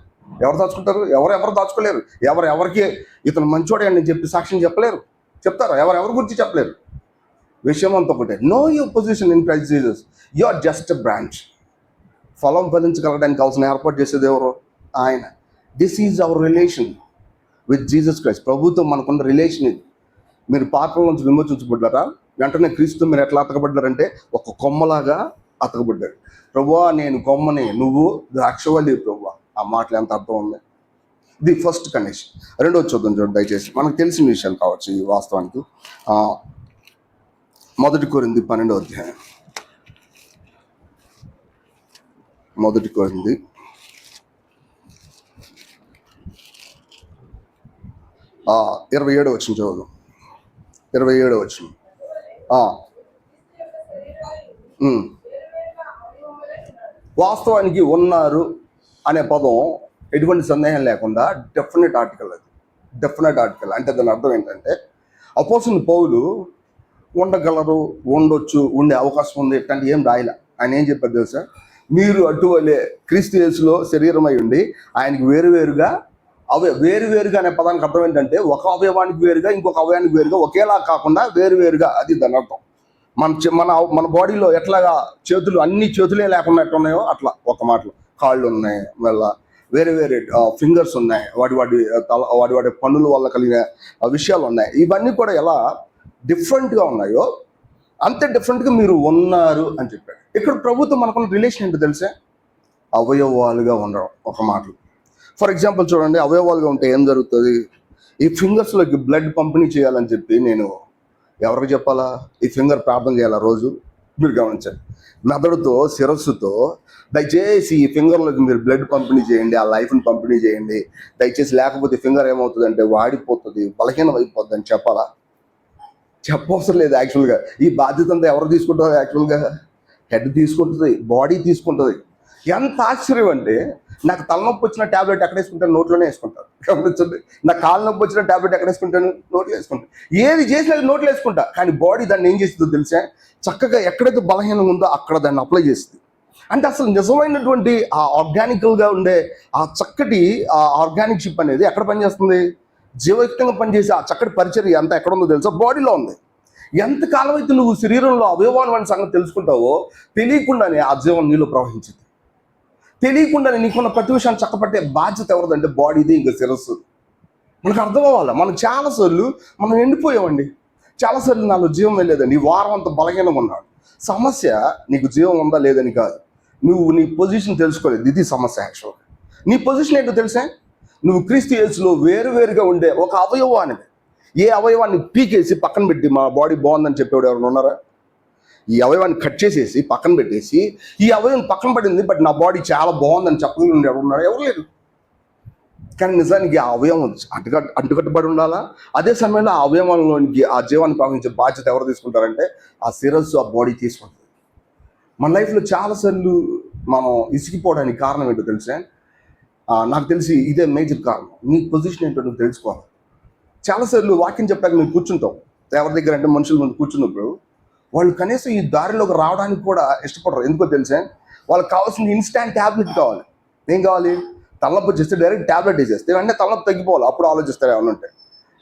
ఎవరు దాచుకుంటారు? ఎవరు దాచుకోలేరు. ఎవరికి ఇతను మంచోడే అని చెప్పి సాక్ష్యం చెప్పలేరు. చెప్తారు? ఎవరి గురించి చెప్పలేరు. విషయం అంతా ఒకటే, know your position in Christ Jesus. You are just a branch. ఫలం ఫలించగలడానికి కావాల్సిన ఏర్పాటు చేసేది ఎవరు? ఆయన. This is our relation with Jesus Christ. ప్రభుతో మనకున్న రిలేషన్ ఇది. మీరు పాపం నుంచి విమోచించబడ్డారా? వెంటనే క్రీస్తు మీరు ఎట్లా అతకబడ్డారంటే ఒక కొమ్మలాగా అతకబడ్డారు. ప్రభువా నేను కొమ్మని, నువ్వు ద్రాక్షవల్లి ప్రభువా. ఆ మాటలు ఎంత అర్థం ఉంది? ఇది ఫస్ట్ కండిషన్. రెండోది చూద్దాం చూడండి దయచేసి. మనకు తెలిసిన విషయాలు కావచ్చు ఈ వాస్తవానికి. 1 కొరింథీ 12వ అధ్యాయం. 1 కొరింథీ 27వ వచనం చదువుదాం. 27వ వచనం. వాస్తవానికి ఉన్నారు అనే పదం ఎటువంటి సందేహం లేకుండా డెఫినెట్ ఆర్టికల్. అది డెఫినెట్ ఆర్టికల్. అంటే దాని అర్థం ఏంటంటే అపోస్తలుడు పౌలు ఉండగలరు, ఉండొచ్చు, ఉండే అవకాశం ఉంది ఇట్లాంటి ఏం రాయలే. ఆయన ఏం చెప్పారు తెలుసా? మీరు అటువలే క్రీస్తు యేసులో శరీరమై ఉండి ఆయనకి వేరువేరుగా వేరువేరుగా అనే పదానికి అర్థం ఏంటంటే ఒక అవయవానికి వేరుగా, ఇంకొక అవయవానికి వేరుగా, ఒకేలా కాకుండా వేరువేరుగా. అది దాని అర్థం. మన బాడీలో ఎట్లాగా చేతులు అన్ని చేతులే లేకుండా ఎట్లా ఉన్నాయో అట్లా ఒక మాటలో కాళ్ళు ఉన్నాయి, మళ్ళీ వేరే వేరే ఫింగర్స్ ఉన్నాయి, వాడి పన్నుల వల్ల కలిగిన విషయాలు ఉన్నాయి. ఇవన్నీ కూడా ఎలా డిఫరెంట్గా ఉన్నాయో అంతే డిఫరెంట్గా మీరు ఉన్నారు అని చెప్పాడు. ఇక్కడ ప్రభుత్వం మనకున్న రిలేషన్ ఏంటో తెలిసే? అవయవాలుగా ఉండడం. ఒక మాటలు ఫర్ ఎగ్జాంపుల్ చూడండి, అవయవాలుగా ఉంటే ఏం జరుగుతుంది? ఈ ఫింగర్స్లోకి బ్లడ్ పంపిణీ చేయాలని చెప్పి నేను ఎవరికి చెప్పాలా? ఈ ఫింగర్ ప్రార్థన చేయాలా రోజు? మీరు గమనించండి. మెదడుతో శిరస్సుతో దయచేసి ఈ ఫింగర్లోకి మీరు బ్లడ్ పంపిణీ చేయండి, ఆ లైఫ్ని పంపిణీ చేయండి దయచేసి. లేకపోతే ఫింగర్ ఏమవుతుంది అంటే వాడిపోతుంది, బలహీనం అయిపోద్ది అని చెప్పాలా? చెప్పవసరం లేదు. యాక్చువల్గా ఈ బాధ్యత అంతా ఎవరు తీసుకుంటారు? యాక్చువల్గా హెడ్ తీసుకుంటుంది, బాడీ తీసుకుంటుంది. ఎంత ఆశ్చర్యం అంటే, నాకు తలనొప్పి వచ్చిన ట్యాబ్లెట్ ఎక్కడ వేసుకుంటాను? నోట్లోనే వేసుకుంటాను. గమనించండి. నాకు కాళ్ళ నొప్పి వచ్చిన ట్యాబ్లెట్ ఎక్కడ వేసుకుంటాను? నోట్లో వేసుకుంటాను. ఏది చేసినా నోట్లో వేసుకుంటా. కానీ బాడీ దాన్ని ఏం చేస్తుందో తెలిసా? చక్కగా ఎక్కడైతే బలహీనంగా ఉందో అక్కడ దాన్ని అప్లై చేస్తుంది. అంటే అసలు నిజమైనటువంటి ఆ ఆర్గానికల్గా ఉండే ఆ చక్కటి ఆ ఆర్గానిక్ అనేది ఎక్కడ పనిచేస్తుంది? జీవయుక్తంగా పనిచేసే ఆ చక్కటి పరిచర్య అంతా ఎక్కడ ఉందో తెలుసా? బాడీలో ఉంది. ఎంతకాలం అయితే నువ్వు శరీరంలో అవయవాలు అనే సంగతి తెలుసుకుంటావో తెలియకుండానే ఆ జీవం నీలో ప్రవహించింది. తెలియకుండానే నీకున్న ప్రతి విషయాన్ని చక్కపట్టే బాధ్యత ఎవరిదంటే బాడీది, ఇంకా శిరస్సు. మనకు అర్థం అవ్వాలి. మనం చాలాసార్లు మనం ఎండిపోయామండి. చాలాసార్లు నాలో జీవం వెళ్ళేదండి. ఈ వారం అంతా బలహీనంగా ఉన్నాడు. సమస్య నీకు జీవం ఉందా లేదని కాదు, నువ్వు నీ పొజిషన్ తెలుసుకోలేదు. ఇది సమస్య. యాక్చువల్గా నీ పొజిషన్ ఏంటో తెలుసా? నువ్వు క్రీస్తు యేసులో వేరువేరుగా ఉండే ఒక అవయవాన్ని, ఏ అవయవాన్ని పీకేసి పక్కన పెట్టి మా బాడీ బాగుందని చెప్పేవాడు ఎవరైనా ఉన్నారా? ఈ అవయవాన్ని కట్ చేసేసి పక్కన పెట్టేసి ఈ అవయవం పక్కన పడింది బట్ నా బాడీ చాలా బాగుందని చెప్పగలిగిన ఎవరు ఉన్నారా? ఎవరు లేరు. కానీ నిజానికి ఆ అవయవం అంటుకట్టుబడి ఉండాలా. అదే సమయంలో ఆ అవయవంలోనికి ఆ జీవాన్ని ప్రవహించే బాధ్యత ఎవరు తీసుకుంటారంటే ఆ శిరస్సు, ఆ బాడీ తీసుకుంటుంది. మన లైఫ్లో చాలాసార్లు మనం ఇసిగిపోవడానికి కారణం ఏంటో తెలుసా? నాకు తెలిసి ఇదే మేజర్ కారణం. నీ పొజిషన్ ఏంటో నువ్వు తెలుసుకోవాలి. చాలాసార్లు వాక్యం చెప్పాక నువ్వు కూర్చుంటావు ఎవరి దగ్గర అంటే మనుషుల ముందు కూర్చున్నప్పుడు వాళ్ళు కనీసం ఈ దారిలోకి రావడానికి కూడా ఇష్టపడరు. ఎందుకో తెలుసా? వాళ్ళకి కావాల్సిన ఇన్స్టాంట్ ట్యాబ్లెట్ కావాలి. ఏం కావాలి? తలనొప్పి వచ్చేస్తే డైరెక్ట్ ట్యాబ్లెట్ వేసేస్తే వెంటనే తలనొప్పి తగ్గిపోవాలి. అప్పుడు ఆలోచిస్తారు ఏమన్నా ఉంటే.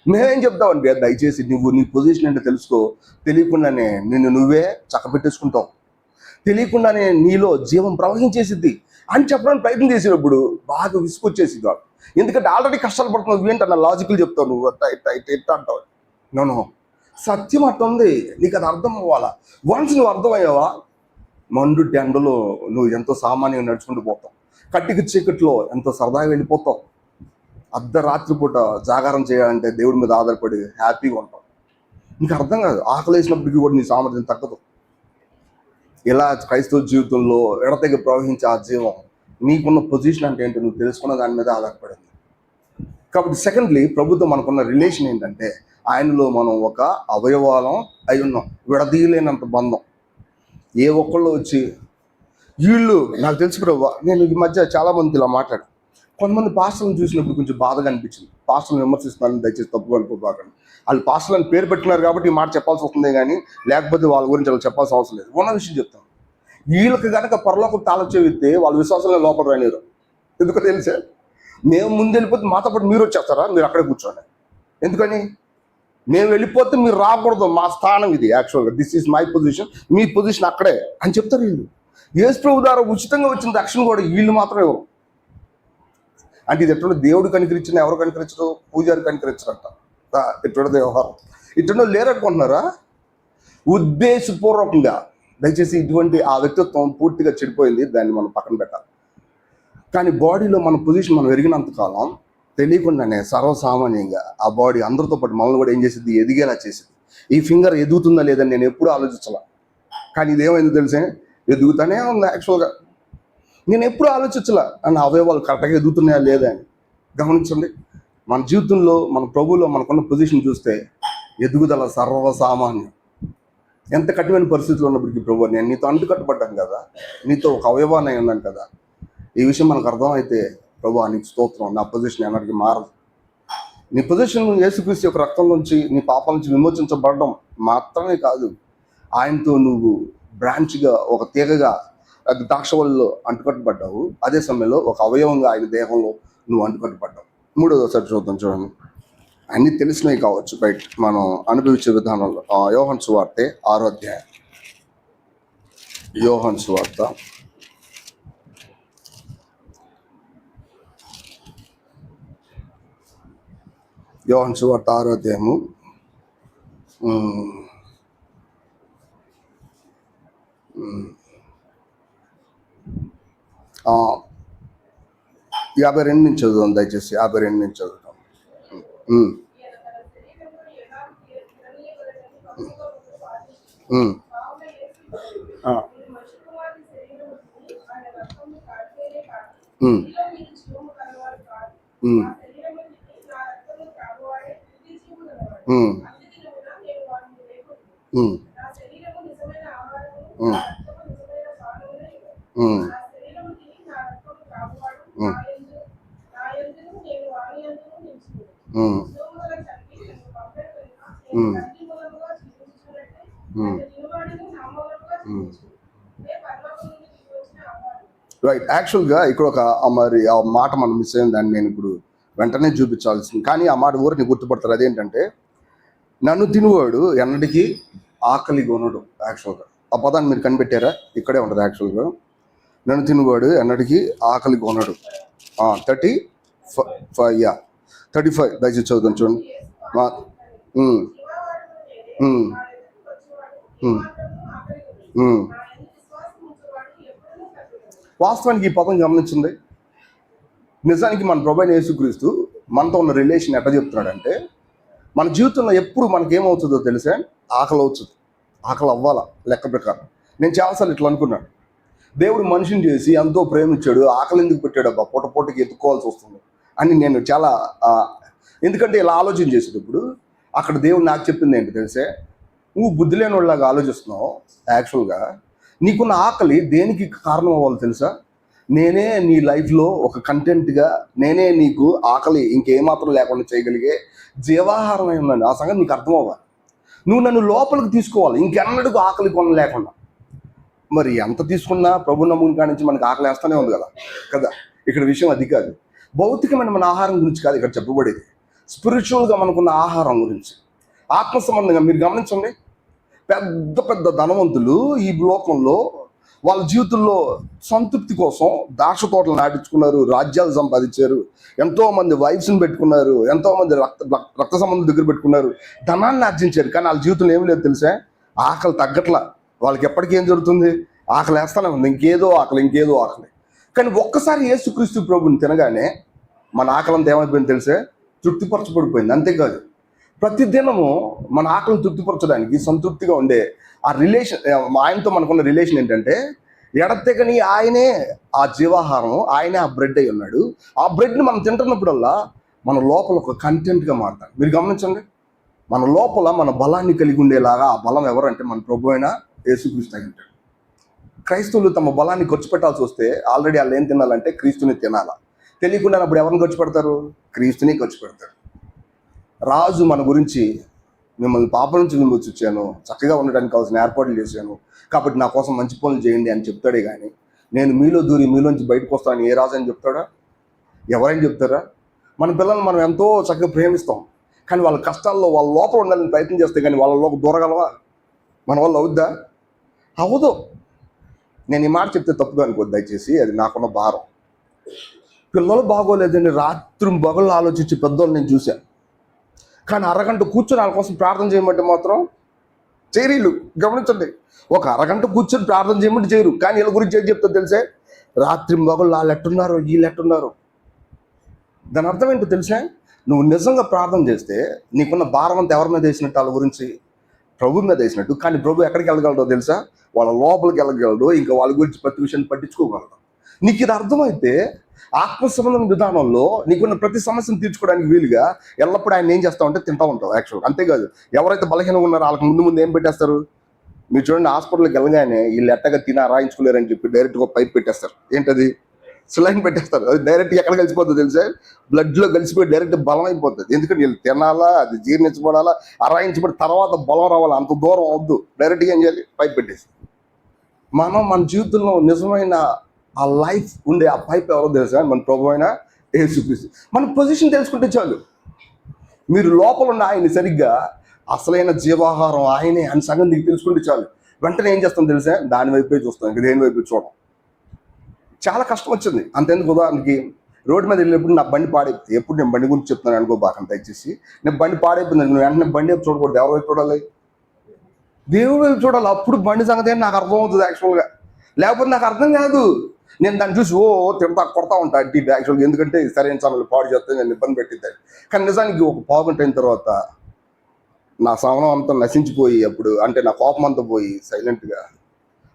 మేమేం చెప్తామండి, దయచేసి నువ్వు నీ పొజిషన్ ఏంటో తెలుసుకో. తెలియకుండానే నిన్ను నువ్వే చక్కబెట్టేసుకుంటావు, తెలియకుండానే నీలో జీవం ప్రవహించేసిద్ది అని చెప్పడానికి ప్రయత్నం చేసినప్పుడు బాగా విసుకొచ్చేసింది వాడు. ఎందుకంటే ఆల్రెడీ కష్టాలు పడుతున్నావు. ఏంటన్నా లాజికల్ చెప్తావు నువ్వు, ఇట్ట అంటావు. నో, సత్యం అట్ట ఉంది. నీకు అది అర్థం అవ్వాలా. వన్స్ నువ్వు అర్థమయ్యావా, మండు టెండలో నువ్వు ఎంతో సామాన్యంగా నడుచుకుంటూ పోతావు. కట్టికి చీకట్లో ఎంతో సరదాగా వెళ్ళిపోతావు. అర్ధరాత్రి పూట జాగారం చేయాలంటే దేవుడి మీద ఆధారపడి హ్యాపీగా ఉంటావు. నీకు అర్థం కాదు, ఆకలి వేసినప్పటికీ కూడా నీ సామర్థ్యం తగ్గదు. ఇలా క్రైస్తవ జీవితంలో ఎడతెగ ప్రవహించే ఆ జీవం నీకున్న పొజిషన్ అంటే ఏంటో నువ్వు తెలుసుకున్న దాని మీద ఆధారపడింది. కాబట్టి సెకండ్లీ, ప్రభుత్వం మనకున్న రిలేషన్ ఏంటంటే ఆయనలో మనం ఒక అవయవాలం అయి ఉన్నాం. విడదీయలేనంత బంధం. ఏ ఒక్కళ్ళు వచ్చి వీళ్ళు నాకు తెలుసు ప్రభు, నేను ఈ మధ్య చాలామంది ఇలా మాట్లాడు. కొంతమంది పాస్టర్లను చూసినప్పుడు కొంచెం బాధగా అనిపించింది. పాస్టర్లను విమర్శిస్తున్నాను, దయచేసి తప్పుగా అనుకోబాకండి. వాళ్ళు పాస్టర్లను పేరు పెట్టినారు కాబట్టి ఈ మాట చెప్పాల్సి వస్తుంది, కానీ లేకపోతే వాళ్ళ గురించి వాళ్ళు చెప్పాల్సిన అవసరం లేదు. ఉన్న విషయం చెప్తాను. వీళ్ళకి కనుక పరలోకం తాళం చెవిస్తే వాళ్ళ విశ్వాసంలో లోపల రానిరు. ఎందుకో తెలిసే, మేము ముందు వెళ్ళిపోతే మాతో పాటు మీరు వచ్చేస్తారా? మీరు అక్కడే కూర్చోండి. ఎందుకని? మేము వెళ్ళిపోతే మీరు రాకూడదు, మా స్థానం ఇది. యాక్చువల్గా this is my position, me position అక్కడే అని చెప్తారు వీళ్ళు. యేసు ప్రభు ద్వారా ఉచితంగా వచ్చిన రక్షణ కూడా వీళ్ళు మాత్రమే ఎవరు అంటే ఇది ఎట్లా దేవుడు కనికరించిన, ఎవరు కనికరించరు? పూజారి కనికరించరంట. ఎటువంటి వ్యవహారం ఇట్లా లేరనుకుంటున్నారా? ఉద్దేశపూర్వకంగా. దయచేసి ఇటువంటి ఆ వ్యక్తిత్వం పూర్తిగా చెడిపోయింది, దాన్ని మనం పక్కన పెట్టాలి. కానీ బాడీలో మన పొజిషన్ మనం ఎరిగినంత కాలం తెలియకుండానే సర్వసామాన్యంగా ఆ బాడీ అందరితో పాటు మనల్ని కూడా ఏం చేసింది? ఎదిగేలా చేసింది. ఈ ఫింగర్ ఎదుగుతుందా లేదని నేను ఎప్పుడూ ఆలోచించాల, కానీ ఇదేమైందో తెలిసే, ఎదుగుతానే ఉంది. యాక్చువల్గా నేను ఎప్పుడు ఆలోచించాల అన్న అవయవాలు కరెక్ట్గా ఎదుగుతున్నాయా లేదా అని. గమనించండి, మన జీవితంలో మన ప్రభువులో మనకున్న పొజిషన్ చూస్తే ఎదుగుదల సర్వసామాన్యం. ఎంత కఠినమైన పరిస్థితులు ఉన్నప్పటికీ ప్రభు, నేను నీతో అంటుకట్టుబడ్డాను కదా, నీతో ఒక అవయవాన్ని ఉన్నాను కదా, ఈ విషయం మనకు అర్థమైతే ప్రభు నీకు స్తోత్రం, నా పొజిషన్ ఎన్నటికీ మారదు. నీ పొజిషన్ యేసుక్రీస్తు యొక్క రక్తం నుంచి, నీ పాపాల నుంచి విమోచించబడడం మాత్రమే కాదు, ఆయనతో నువ్వు బ్రాంచ్గా, ఒక తీగగా ద్రాక్షవల్లిలో అంటుకట్టుబడ్డావు. అదే సమయంలో ఒక అవయవంగా ఆయన దేహంలో నువ్వు అంటుకట్టుబడ్డావు. మూడోసారి చూద్దాం, చూడండి. అన్నీ తెలిసినవి కావచ్చు బయట మనం అనుభవించే విధానంలో. యోహాను సువార్త 6వ అధ్యాయం. యోహాను సువార్త 6వ అధ్యాయము 52 నుంచి చదువుదాం దయచేసి. 52 నుంచి చదువుతాం. రైట్. యాక్చువల్గా ఇక్కడ ఒక మరి ఆ మాట మనం మిస్ అయింది, దాన్ని నేను ఇప్పుడు వెంటనే చూపించాల్సింది. కానీ ఆ మాట ఊరిని గుర్తుపడతారు. అదేంటంటే, నన్ను తినువాడు ఎన్నటికీ ఆకలి కొనడు. యాక్చువల్గా ఆ పదాన్ని మీరు కనిపెట్టారా? ఇక్కడే ఉంటుంది. యాక్చువల్గా నన్ను తినువాడు ఎన్నటికీ ఆకలి కొనడు. 35 దయచేసి చదువుతాను చూడండి. ఉమ్. వాస్తవానికి ఈ పదం గమనించింది. నిజానికి మన ప్రభు అయిన యేసుక్రీస్తు మనతో ఉన్న రిలేషన్ ఎట్లా చెప్తున్నాడంటే, మన జీవితంలో ఎప్పుడు మనకేమవుతుందో తెలిసే, ఆకలి అవుతుంది. ఆకలి అవ్వాలా లెక్క ప్రకారం. నేను చాలాసార్లు ఇట్లా అనుకున్నాను, దేవుడు మనిషిని చేసి ఎంతో ప్రేమించాడు, ఆకలి ఎందుకు పెట్టాడు అబ్బా, పూట పూటకి ఎత్తుకోవాల్సి వస్తుంది అని నేను చాలా ఎందుకంటే ఇలా ఆలోచన చేసేటప్పుడు అక్కడ దేవుడు నాకు చెప్పింది ఏంటి తెలిసే, నువ్వు బుద్ధి లేని వాళ్ళలాగా ఆలోచిస్తున్నావు. యాక్చువల్గా నీకున్న ఆకలి దేనికి కారణం అవ్వాలి తెలుసా? నేనే నీ లైఫ్లో ఒక కంటెంట్గా, నేనే నీకు ఆకలి ఇంకేమాత్రం లేకుండా చేయగలిగే జీవాహారమై ఉన్నాను. ఆ సంగతి నీకు అర్థం అవ్వాలి. నువ్వు నన్ను లోపలికి తీసుకోవాలి, ఇంకెన్నడూ ఆకలి కొన లేకుండా. మరి ఎంత తీసుకున్నా ప్రభు నమ్ముని కాడి నుంచి మనకి ఆకలి వేస్తూనే ఉంది కదా. ఇక్కడ విషయం అది కాదు. భౌతికమైన మన ఆహారం గురించి కాదు ఇక్కడ చెప్పబడేది, స్పిరిచువల్గా మనకున్న ఆహారం గురించి, ఆత్మ సంబంధంగా. మీరు గమనించండి, పెద్ద పెద్ద ధనవంతులు ఈ లోకంలో వాళ్ళ జీవితంలో సంతృప్తి కోసం ద్రాక్ష తోటలు నాటించుకున్నారు, రాజ్యాలు సంపాదించారు, ఎంతోమంది వైఫ్స్ని పెట్టుకున్నారు, ఎంతోమంది రక్త సంబంధం దగ్గర పెట్టుకున్నారు, ధనాన్ని ఆర్జించారు. కానీ వాళ్ళ జీవితంలో ఏమి లేదు తెలుసా? ఆకలి తగ్గట్లా. వాళ్ళకి ఎప్పటికీ ఏం జరుగుతుంది? ఆకలి వేస్తానే ఉంది, ఇంకేదో ఆకలి. కానీ ఒక్కసారి యేసుక్రీస్తు ప్రభుని తినగానే మన ఆకలి అంతా ఏమైపోయింది తెలిసే? తృప్తిపరచబడిపోయింది. అంతేకాదు, ప్రతిదినము మన ఆకలిని తృప్తిపరచడానికి సంతృప్తిగా ఉండే ఆ రిలేషన్, ఆయనతో మనకున్న రిలేషన్ ఏంటంటే, ఎడతెగని ఆయనే ఆ జీవాహారం, ఆయనే ఆ బ్రెడ్ అయి ఉన్నాడు. ఆ బ్రెడ్ని మనం తింటున్నప్పుడల్లా మన లోపల ఒక కంటెంట్గా మారుతాం. మీరు గమనించండి, మన లోపల మన బలాన్ని కలిగి ఉండేలాగా ఆ బలం ఎవరంటే మన ప్రభు అయిన యేసుక్రీస్తు అయి ఉంటాడు. క్రైస్తవులు తమ బలాన్ని ఖర్చు పెట్టాల్సి వస్తే ఆల్రెడీ వాళ్ళు ఏం తినాలంటే క్రీస్తుని తినాలా. తెలియకుండా అప్పుడు ఎవరిని ఖర్చు పెడతారు? క్రీస్తుని ఖర్చు పెడతారు. రాజు మన గురించి, మిమ్మల్ని పాపం నుంచి విమోచించాను, చక్కగా ఉండడానికి కావాల్సిన ఏర్పాట్లు చేశాను, కాబట్టి నా కోసం మంచి పనులు చేయండి అని చెప్తాడే కానీ, నేను మీలో దూరి మీలోంచి బయటకు వస్తానని ఏ రాజు అని చెప్తాడా? ఎవరైనా చెప్తారా? మన పిల్లల్ని మనం ఎంతో చక్కగా ప్రేమిస్తాం, కానీ వాళ్ళ కష్టాల్లో వాళ్ళ లోపల ఉండాలని ప్రయత్నం చేస్తే కానీ వాళ్ళలోకి దూరగలవా? మన వల్ల అవుద్దా? అవ్వదు. నేను ఈ మాట చెప్తే తప్పుగా అనుకోద్దు దయచేసి, అది నాకున్న భారం. పిల్లలు బాగోలేదని రాత్రి పగళ్ళు ఆలోచించి పెద్దోళ్ళు నేను చూశాను, కానీ అరగంట కూర్చొని వాళ్ళ కోసం ప్రార్థన చేయమంటే మాత్రం చేయరు. గమనించండి, ఒక అరగంట కూర్చొని ప్రార్థన చేయమంటే చేయరు, కానీ వీళ్ళ గురించి ఏం చెప్తా తెలిసే? రాత్రి పగళ్ళు వాళ్ళు ఎట్టున్నారు, వీళ్ళు ఎట్టున్నారు. దాని అర్థం ఏంటో తెలిసే? నువ్వు నిజంగా ప్రార్థన చేస్తే నీకున్న భారం అంతా ఎవరి మీద వేసినట్టు? వాళ్ళ గురించి ప్రభు మీద వేసినట్టు. కానీ ప్రభు ఎక్కడికి వెళ్ళగలడో తెలుసా? వాళ్ళ లోపలికి వెళ్ళగలడు, ఇంకా వాళ్ళ గురించి ప్రతి విషయాన్ని పట్టించుకోగలడు. నీకు ఇది అర్థమైతే ఆత్మ సంబంధం విధానంలో నీకున్న ప్రతి సమస్యను తీర్చుకోవడానికి వీలుగా ఎల్లప్పుడూ ఆయన ఏం చేస్తా ఉంటే తింటూ ఉంటావు. యాక్చువల్గా అంతేకాదు, ఎవరైతే బలహీనంగా ఉన్నారో వాళ్ళకి ముందు ఏం పెట్టేస్తారు? మీరు చూడండి, హాస్పిటల్కి వెళ్ళగానే వీళ్ళు ఎట్టగా రాయించుకోలేరని చెప్పి డైరెక్ట్గా పైప్ పెట్టేస్తారు. ఏంటది? సిలైన్ పెట్టేస్తారు. అది డైరెక్ట్గా ఎక్కడ కలిసిపోతుంది తెలుసా? బ్లడ్లో కలిసిపోయి డైరెక్ట్ బలం అయిపోతుంది. ఎందుకంటే వీళ్ళు తినాలా, అది జీర్ణించబడాలా, అరాయించబడి తర్వాత బలం రావాలా, అంత దూరం అవద్దు. డైరెక్ట్గా ఏం చేయాలి? పైప్ పెట్టేసి. మన జీవితంలో నిజమైన ఆ లైఫ్ ఉండే ఆ పైప్ ఎవరో తెలుసా? మన ప్రభు అయిన యేసుక్రీస్తు. మన పొజిషన్ తెలుసుకుంటే చాలు. మీరు లోపల ఉన్న ఆయన్ని సరిగ్గా అసలైన జీవాహారం ఆయనే అని సంగతి నీకు తెలుసుకుంటే చాలు. వెంటనే ఏం చేస్తాం తెలుసా? దాని వైపే చూస్తాం, ఇంక దేని వైపు చూడం. చాలా కష్టం వచ్చింది. అంతెందుకు, ఉదాహరణకి రోడ్డు మీద వెళ్ళినప్పుడు నా బండి పాడైపోతుంది. ఎప్పుడు నేను బండి గురించి చెప్తున్నాను అనుకోబాకండి దయచేసి. నేను బండి పాడైపోయింది, నువ్వు వెంటనే బండి వైపు చూడకూడదు. ఎవరి వైపు చూడాలి? దేవుడి వైపు చూడాలి. అప్పుడు బండి సంగతి అని నాకు అర్థం అవుతుంది యాక్చువల్గా. లేకపోతే నాకు అర్థం కాదు. నేను దాన్ని చూసి తింటా కొడతా ఉంటా అడ్డి యాక్చువల్గా. ఎందుకంటే సరైన సమయంలో పాడు చేస్తే నేను ఇబ్బంది పెట్టిద్దాన్ని. కానీ నిజానికి ఒక పావుగంట అయిన తర్వాత నా సహనం అంతా నశించిపోయి, అప్పుడు అంటే నా కోపం అంతా పోయి సైలెంట్గా,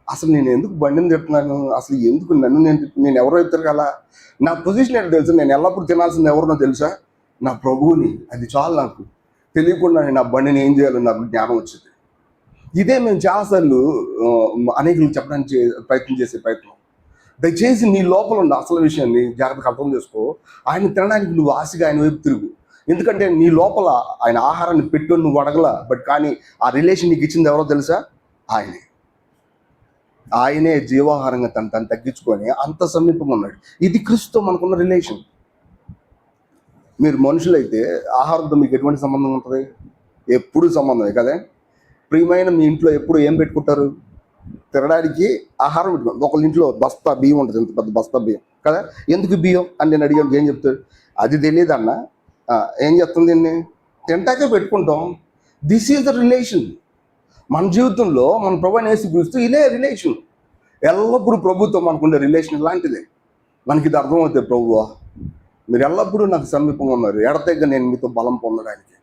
అసలు నేను ఎందుకు బండిని తిడుతున్నాను, అసలు ఎందుకు నన్ను నేను ఎవరో ఇద్దరు కదా, నా పొజిషన్ ఏంటో తెలుసు. నేను ఎల్లప్పుడు తినాల్సింది ఎవరినో తెలుసా? నా ప్రభువుని. అది చాలు. నాకు తెలియకుండా నా బండిని ఏం చేయాలో నాకు జ్ఞానం వచ్చింది. ఇదే మేము చాలాసార్లు అనేకులు చెప్పడానికి ప్రయత్నం. దయచేసి నీ లోపల ఉన్న అసలు విషయాన్ని జాగ్రత్తగా అర్థం చేసుకో. ఆయన తినడానికి నువ్వు ఆశగా ఆయన వైపు తిరుగు. ఎందుకంటే నీ లోపల ఆయన ఆహారాన్ని పెట్టు, నువ్వు అడగల. బట్ కానీ ఆ రిలేషన్ నీకు ఇచ్చింది ఎవరో తెలుసా? ఆయనే జీవాహారంగా తను తగ్గించుకొని అంత సమీపంగా ఉన్నాడు. ఇది క్రీస్తుతో మనకున్న రిలేషన్. మీరు మనుషులైతే ఆహారంతో మీకు ఎటువంటి సంబంధం ఉంటుంది? ఎప్పుడు సంబంధమే కదా. ప్రియమైన మీ ఇంట్లో ఎప్పుడు ఏం పెట్టుకుంటారు? తినడానికి ఆహారం పెట్టుకుంటారు. ఒకళ్ళ ఇంట్లో బస్తా బియ్యం ఉంటుంది, ఎంత పెద్ద బస్తా బియ్యం కదా. ఎందుకు బియ్యం అని నేను అడిగాను, ఏం చెప్తాడు? అది తెలియదు అన్న. ఏం చెప్తుంది? దీన్ని తింటాకే పెట్టుకుంటాం. This is the relation. మన జీవితంలో మన ప్రభువుని యేసుక్రీస్తు ఇదే రిలేషన్. ఎల్లప్పుడూ ప్రభుతో మనకుండే రిలేషన్ ఇలాంటిదే. మనకి ఇది అర్థమవుతుంది, ప్రభువా మీరు ఎల్లప్పుడూ నాకు సమీపంగా ఉన్నారు, ఎడతెగ నేను మీతో బలం పొందడానికి,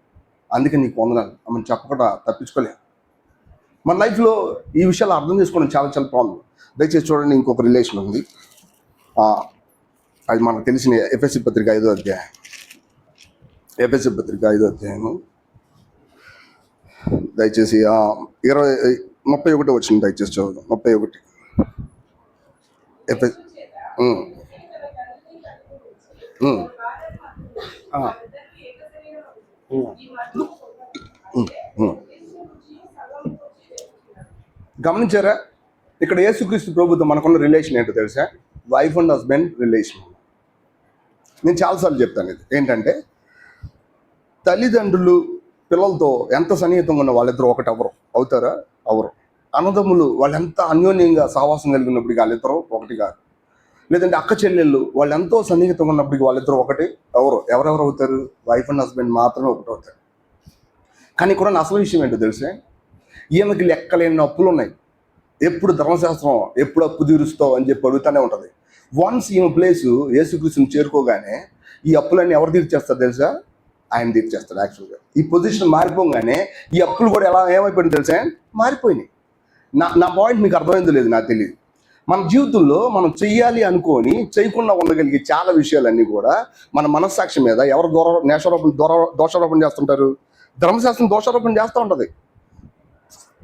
అందుకే నీకు పొందడాను మనం చెప్పకుండా తప్పించుకోలేము. మన లైఫ్లో ఈ విషయాలు అర్థం చేసుకోవడం చాలా చాలా ప్రాబ్లం. దయచేసి చూడండి, ఇంకొక రిలేషన్ ఉంది. అది మనకు తెలిసిన ఎఫెసీ పత్రిక 5వ అధ్యాయం. ఎఫెసీ పత్రిక 5వ అధ్యాయము దయచేసి 31 వచ్చింది, దయచేసి చదువు. 31 ఎఫె గమనించారా? ఇక్కడ యేసుక్రీస్తు ప్రభుతో మనకున్న రిలేషన్ ఏంటో తెలుసా? Wife and husband relation. నేను చాలాసార్లు చెప్తాను ఇది ఏంటంటే, తల్లిదండ్రులు పిల్లలతో ఎంత సన్నిహితంగా ఉన్న వాళ్ళిద్దరూ ఒకటి అవుతారా? అవరు. అన్నదమ్ములు వాళ్ళు ఎంత అన్యోన్యంగా సహవాసం కలిగినప్పటికీ వాళ్ళిద్దరూ ఒకటి కాదు. లేదంటే అక్క చెల్లెళ్ళు వాళ్ళు ఎంతో సన్నిహితంగా ఉన్నప్పటికీ వాళ్ళిద్దరూ ఒకటి ఎవరెవరు అవుతారు? వైఫ్ అండ్ హస్బెండ్ మాత్రమే ఒకటి అవుతారు. కానీ ఇక్కడ అసలు విషయం ఏంటో తెలిసే, ఈమెకి లెక్కలేని అప్పులు ఉన్నాయి. ఎప్పుడు ధర్మశాస్త్రం ఎప్పుడు అప్పు తీరుస్తావు అని చెప్పి అడుగుతూనే ఉంటుంది. వన్స్ ఈమె ప్లేసు యేసుక్రీస్తుని చేరుకోగానే ఈ అప్పులన్నీ ఎవరు తీర్చేస్తారు తెలుసా? ఆయన తీర్చేస్తాడు. యాక్చువల్గా ఈ పొజిషన్ మారిపోగానే ఈ అప్పులు కూడా ఏమైపోయింది తెలుసా? మారిపోయినాయి. నా పాయింట్ మీకు అర్థమైందో లేదు నాకు తెలియదు. మన జీవితంలో మనం చెయ్యాలి అనుకొని చేయకుండా ఉండగలిగే చాలా విషయాలన్నీ కూడా మన మనస్సాక్షి మీద ఎవరు దోషారోపణ చేస్తుంటారు? ధర్మశాస్త్రం దోషారోపణ చేస్తూ ఉంటుంది.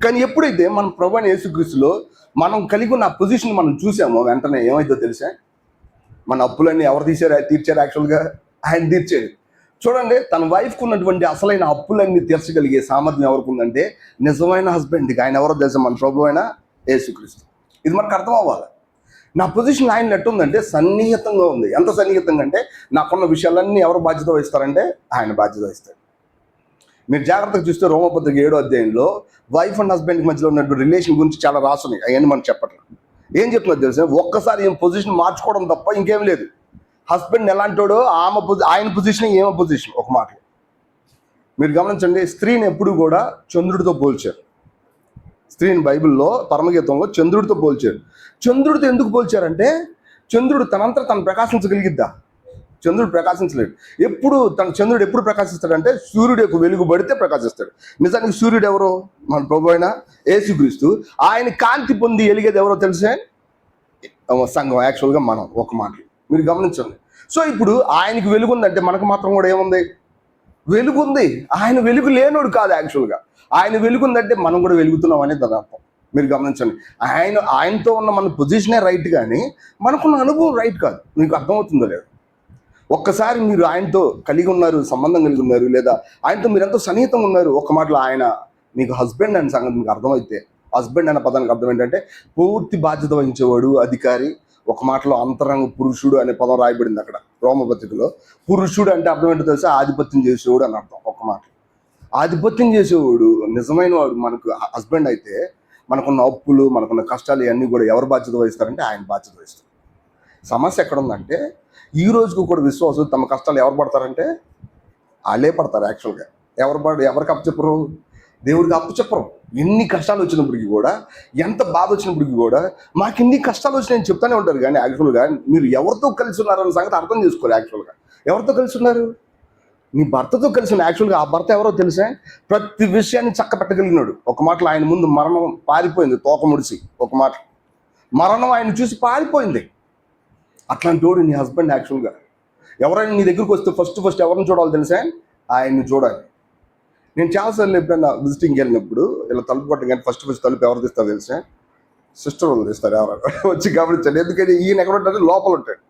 కానీ ఎప్పుడైతే మన ప్రభువైన యేసుక్రీస్తులో మనం కలిగి ఉన్న పొజిషన్ మనం చూసామో వెంటనే ఏమైందో తెలుసా? మన అప్పులన్నీ ఎవరు తీర్చారు? యాక్చువల్గా ఆయన తీర్చాడు. చూడండి, తన వైఫ్కి ఉన్నటువంటి అసలైన అప్పులన్నీ తీర్చగలిగే సామర్థ్యం ఎవరికి ఉందంటే నిజమైన హస్బెండ్కి. ఆయన ఎవరో తెలుసా? మన ప్రభువైన యేసుక్రీస్తు. ఇది మనకు అర్థం అవ్వాలి. నా పొజిషన్ ఆయన ఎట్టుందంటే సన్నిహితంగా ఉంది. ఎంత సన్నిహితంగా అంటే నాకున్న విషయాలన్నీ ఎవరు బాధ్యత వహిస్తారంటే ఆయన బాధ్యత వహిస్తాడు. మీరు జాగ్రత్తగా చూస్తే రోమపత్రిక 7వ అధ్యాయంలో వైఫ్ అండ్ హస్బెండ్కి మధ్యలో ఉన్నటువంటి రిలేషన్ గురించి చాలా రాసున్నాయి. అవన్నీ మనం చెప్పట్లేదు. ఏం చెప్తున్నారు తెలుసా? ఒక్కసారి ఏం పొజిషన్ మార్చుకోవడం తప్ప ఇంకేం లేదు. హస్బెండ్ ఎలాంటోడో ఆయన పొజిషన్ ఏమో పొజిషన్. ఒక మాట మీరు గమనించండి, స్త్రీని ఎప్పుడు కూడా చంద్రుడితో పోల్చారు. స్త్రీని బైబిల్లో పరమగీతంలో చంద్రుడితో పోల్చారు. చంద్రుడితో ఎందుకు పోల్చారంటే చంద్రుడు తనంతా తను ప్రకాశించగలిగిద్దా? చంద్రుడు ప్రకాశించలేడు. చంద్రుడు ఎప్పుడు ప్రకాశిస్తాడంటే సూర్యుడు యొక్క వెలుగు పడితే ప్రకాశిస్తాడు. నిజానికి సూర్యుడు ఎవరో? మన ప్రభువైన యేసుక్రీస్తు. ఆయన కాంతి పొంది వెలిగేది ఎవరో తెలిసే? సంఘం. యాక్చువల్గా మనం ఒక మాట మీరు గమనించండి. సో ఇప్పుడు ఆయనకి వెలుగు ఉందంటే మనకు మాత్రం కూడా ఏముంది? వెలుగు ఉంది. ఆయన వెలుగు లేనోడు కాదు. యాక్చువల్గా ఆయన వెలుగు ఉందంటే మనం కూడా వెలుగుతున్నాం అనేది దాని అర్థం. మీరు గమనించండి, ఆయనతో ఉన్న మన పొజిషనే రైట్, కానీ మనకున్న అనుభవం రైట్ కాదు. మీకు అర్థమవుతుందో లేదు? ఒక్కసారి మీరు ఆయనతో కలిగి ఉన్నారు, సంబంధం కలిగి ఉన్నారు, లేదా ఆయనతో మీరు ఎంతో సన్నిహితంగా ఉన్నారు, ఒక మాటలో ఆయన మీకు హస్బెండ్ అనే సంగతి మీకు అర్థమైతే, హస్బెండ్ అనే పదానికి అర్థం ఏంటంటే పూర్తి బాధ్యత వహించేవాడు, అధికారి. ఒక మాటలో అంతరంగ పురుషుడు అనే పదం రాయబడింది అక్కడ రోమపత్రికలో. పురుషుడు అంటే అర్థం ఏంటో తెలుసా? ఆధిపత్యం చేసేవాడు అని అర్థం. ఒక మాట ఆధిపత్యం చేసేవాడు నిజమైన వాడు మనకు హస్బెండ్ అయితే మనకున్న అప్పులు, మనకున్న కష్టాలు ఇవన్నీ కూడా ఎవరు బాధ్యత వహిస్తారంటే ఆయన బాధ్యత వహిస్తారు. సమస్య ఎక్కడ ఉందంటే ఈ రోజుకు కూడా విశ్వాసం తమ కష్టాలు ఎవరు పడతారంటే వాళ్ళే పడతారు. యాక్చువల్గా ఎవరికి అప్పచెప్పరు? దేవుడికి అప్పచెప్పరు. ఎన్ని కష్టాలు వచ్చినప్పటికీ కూడా, ఎంత బాధ వచ్చినప్పటికీ కూడా మాకు ఇన్ని కష్టాలు వచ్చినాయని చెప్తానే ఉంటారు. కానీ యాక్చువల్గా మీరు ఎవరితో కలిసి ఉన్నారన్న సంగతి అర్థం చేసుకోరు. యాక్చువల్గా ఎవరితో కలిసి ఉన్నారు? నీ భర్తతో కలిసి ఉన్న. యాక్చువల్గా ఆ భర్త ఎవరో తెలిసే? ప్రతి విషయాన్ని చక్క పెట్టగలిగినాడు. ఒక మాటలో ఆయన ముందు మరణం పారిపోయింది, తోక ముడిసి. ఒక మాట మరణం ఆయన చూసి పారిపోయింది. అట్లాంటి వాడు నీ హస్బెండ్. యాక్చువల్గా ఎవరైనా నీ దగ్గరికి వస్తే ఫస్ట్ ఎవరిని చూడాలి తెలుసా? ఆయన్ని చూడాలి. నేను చాలాసార్లు ఎప్పుడైనా విజిటింగ్కి వెళ్ళినప్పుడు ఇలా తలుపు కొట్టం కానీ ఫస్ట్ తలుపు ఎవరు తీస్తారు తెలుసా? సిస్టర్ వాళ్ళు తీస్తారు. ఎవరు వచ్చి గమనించండి. ఎందుకంటే ఈయన ఎక్కడ ఉంటాడు? లోపల ఉంటాడు.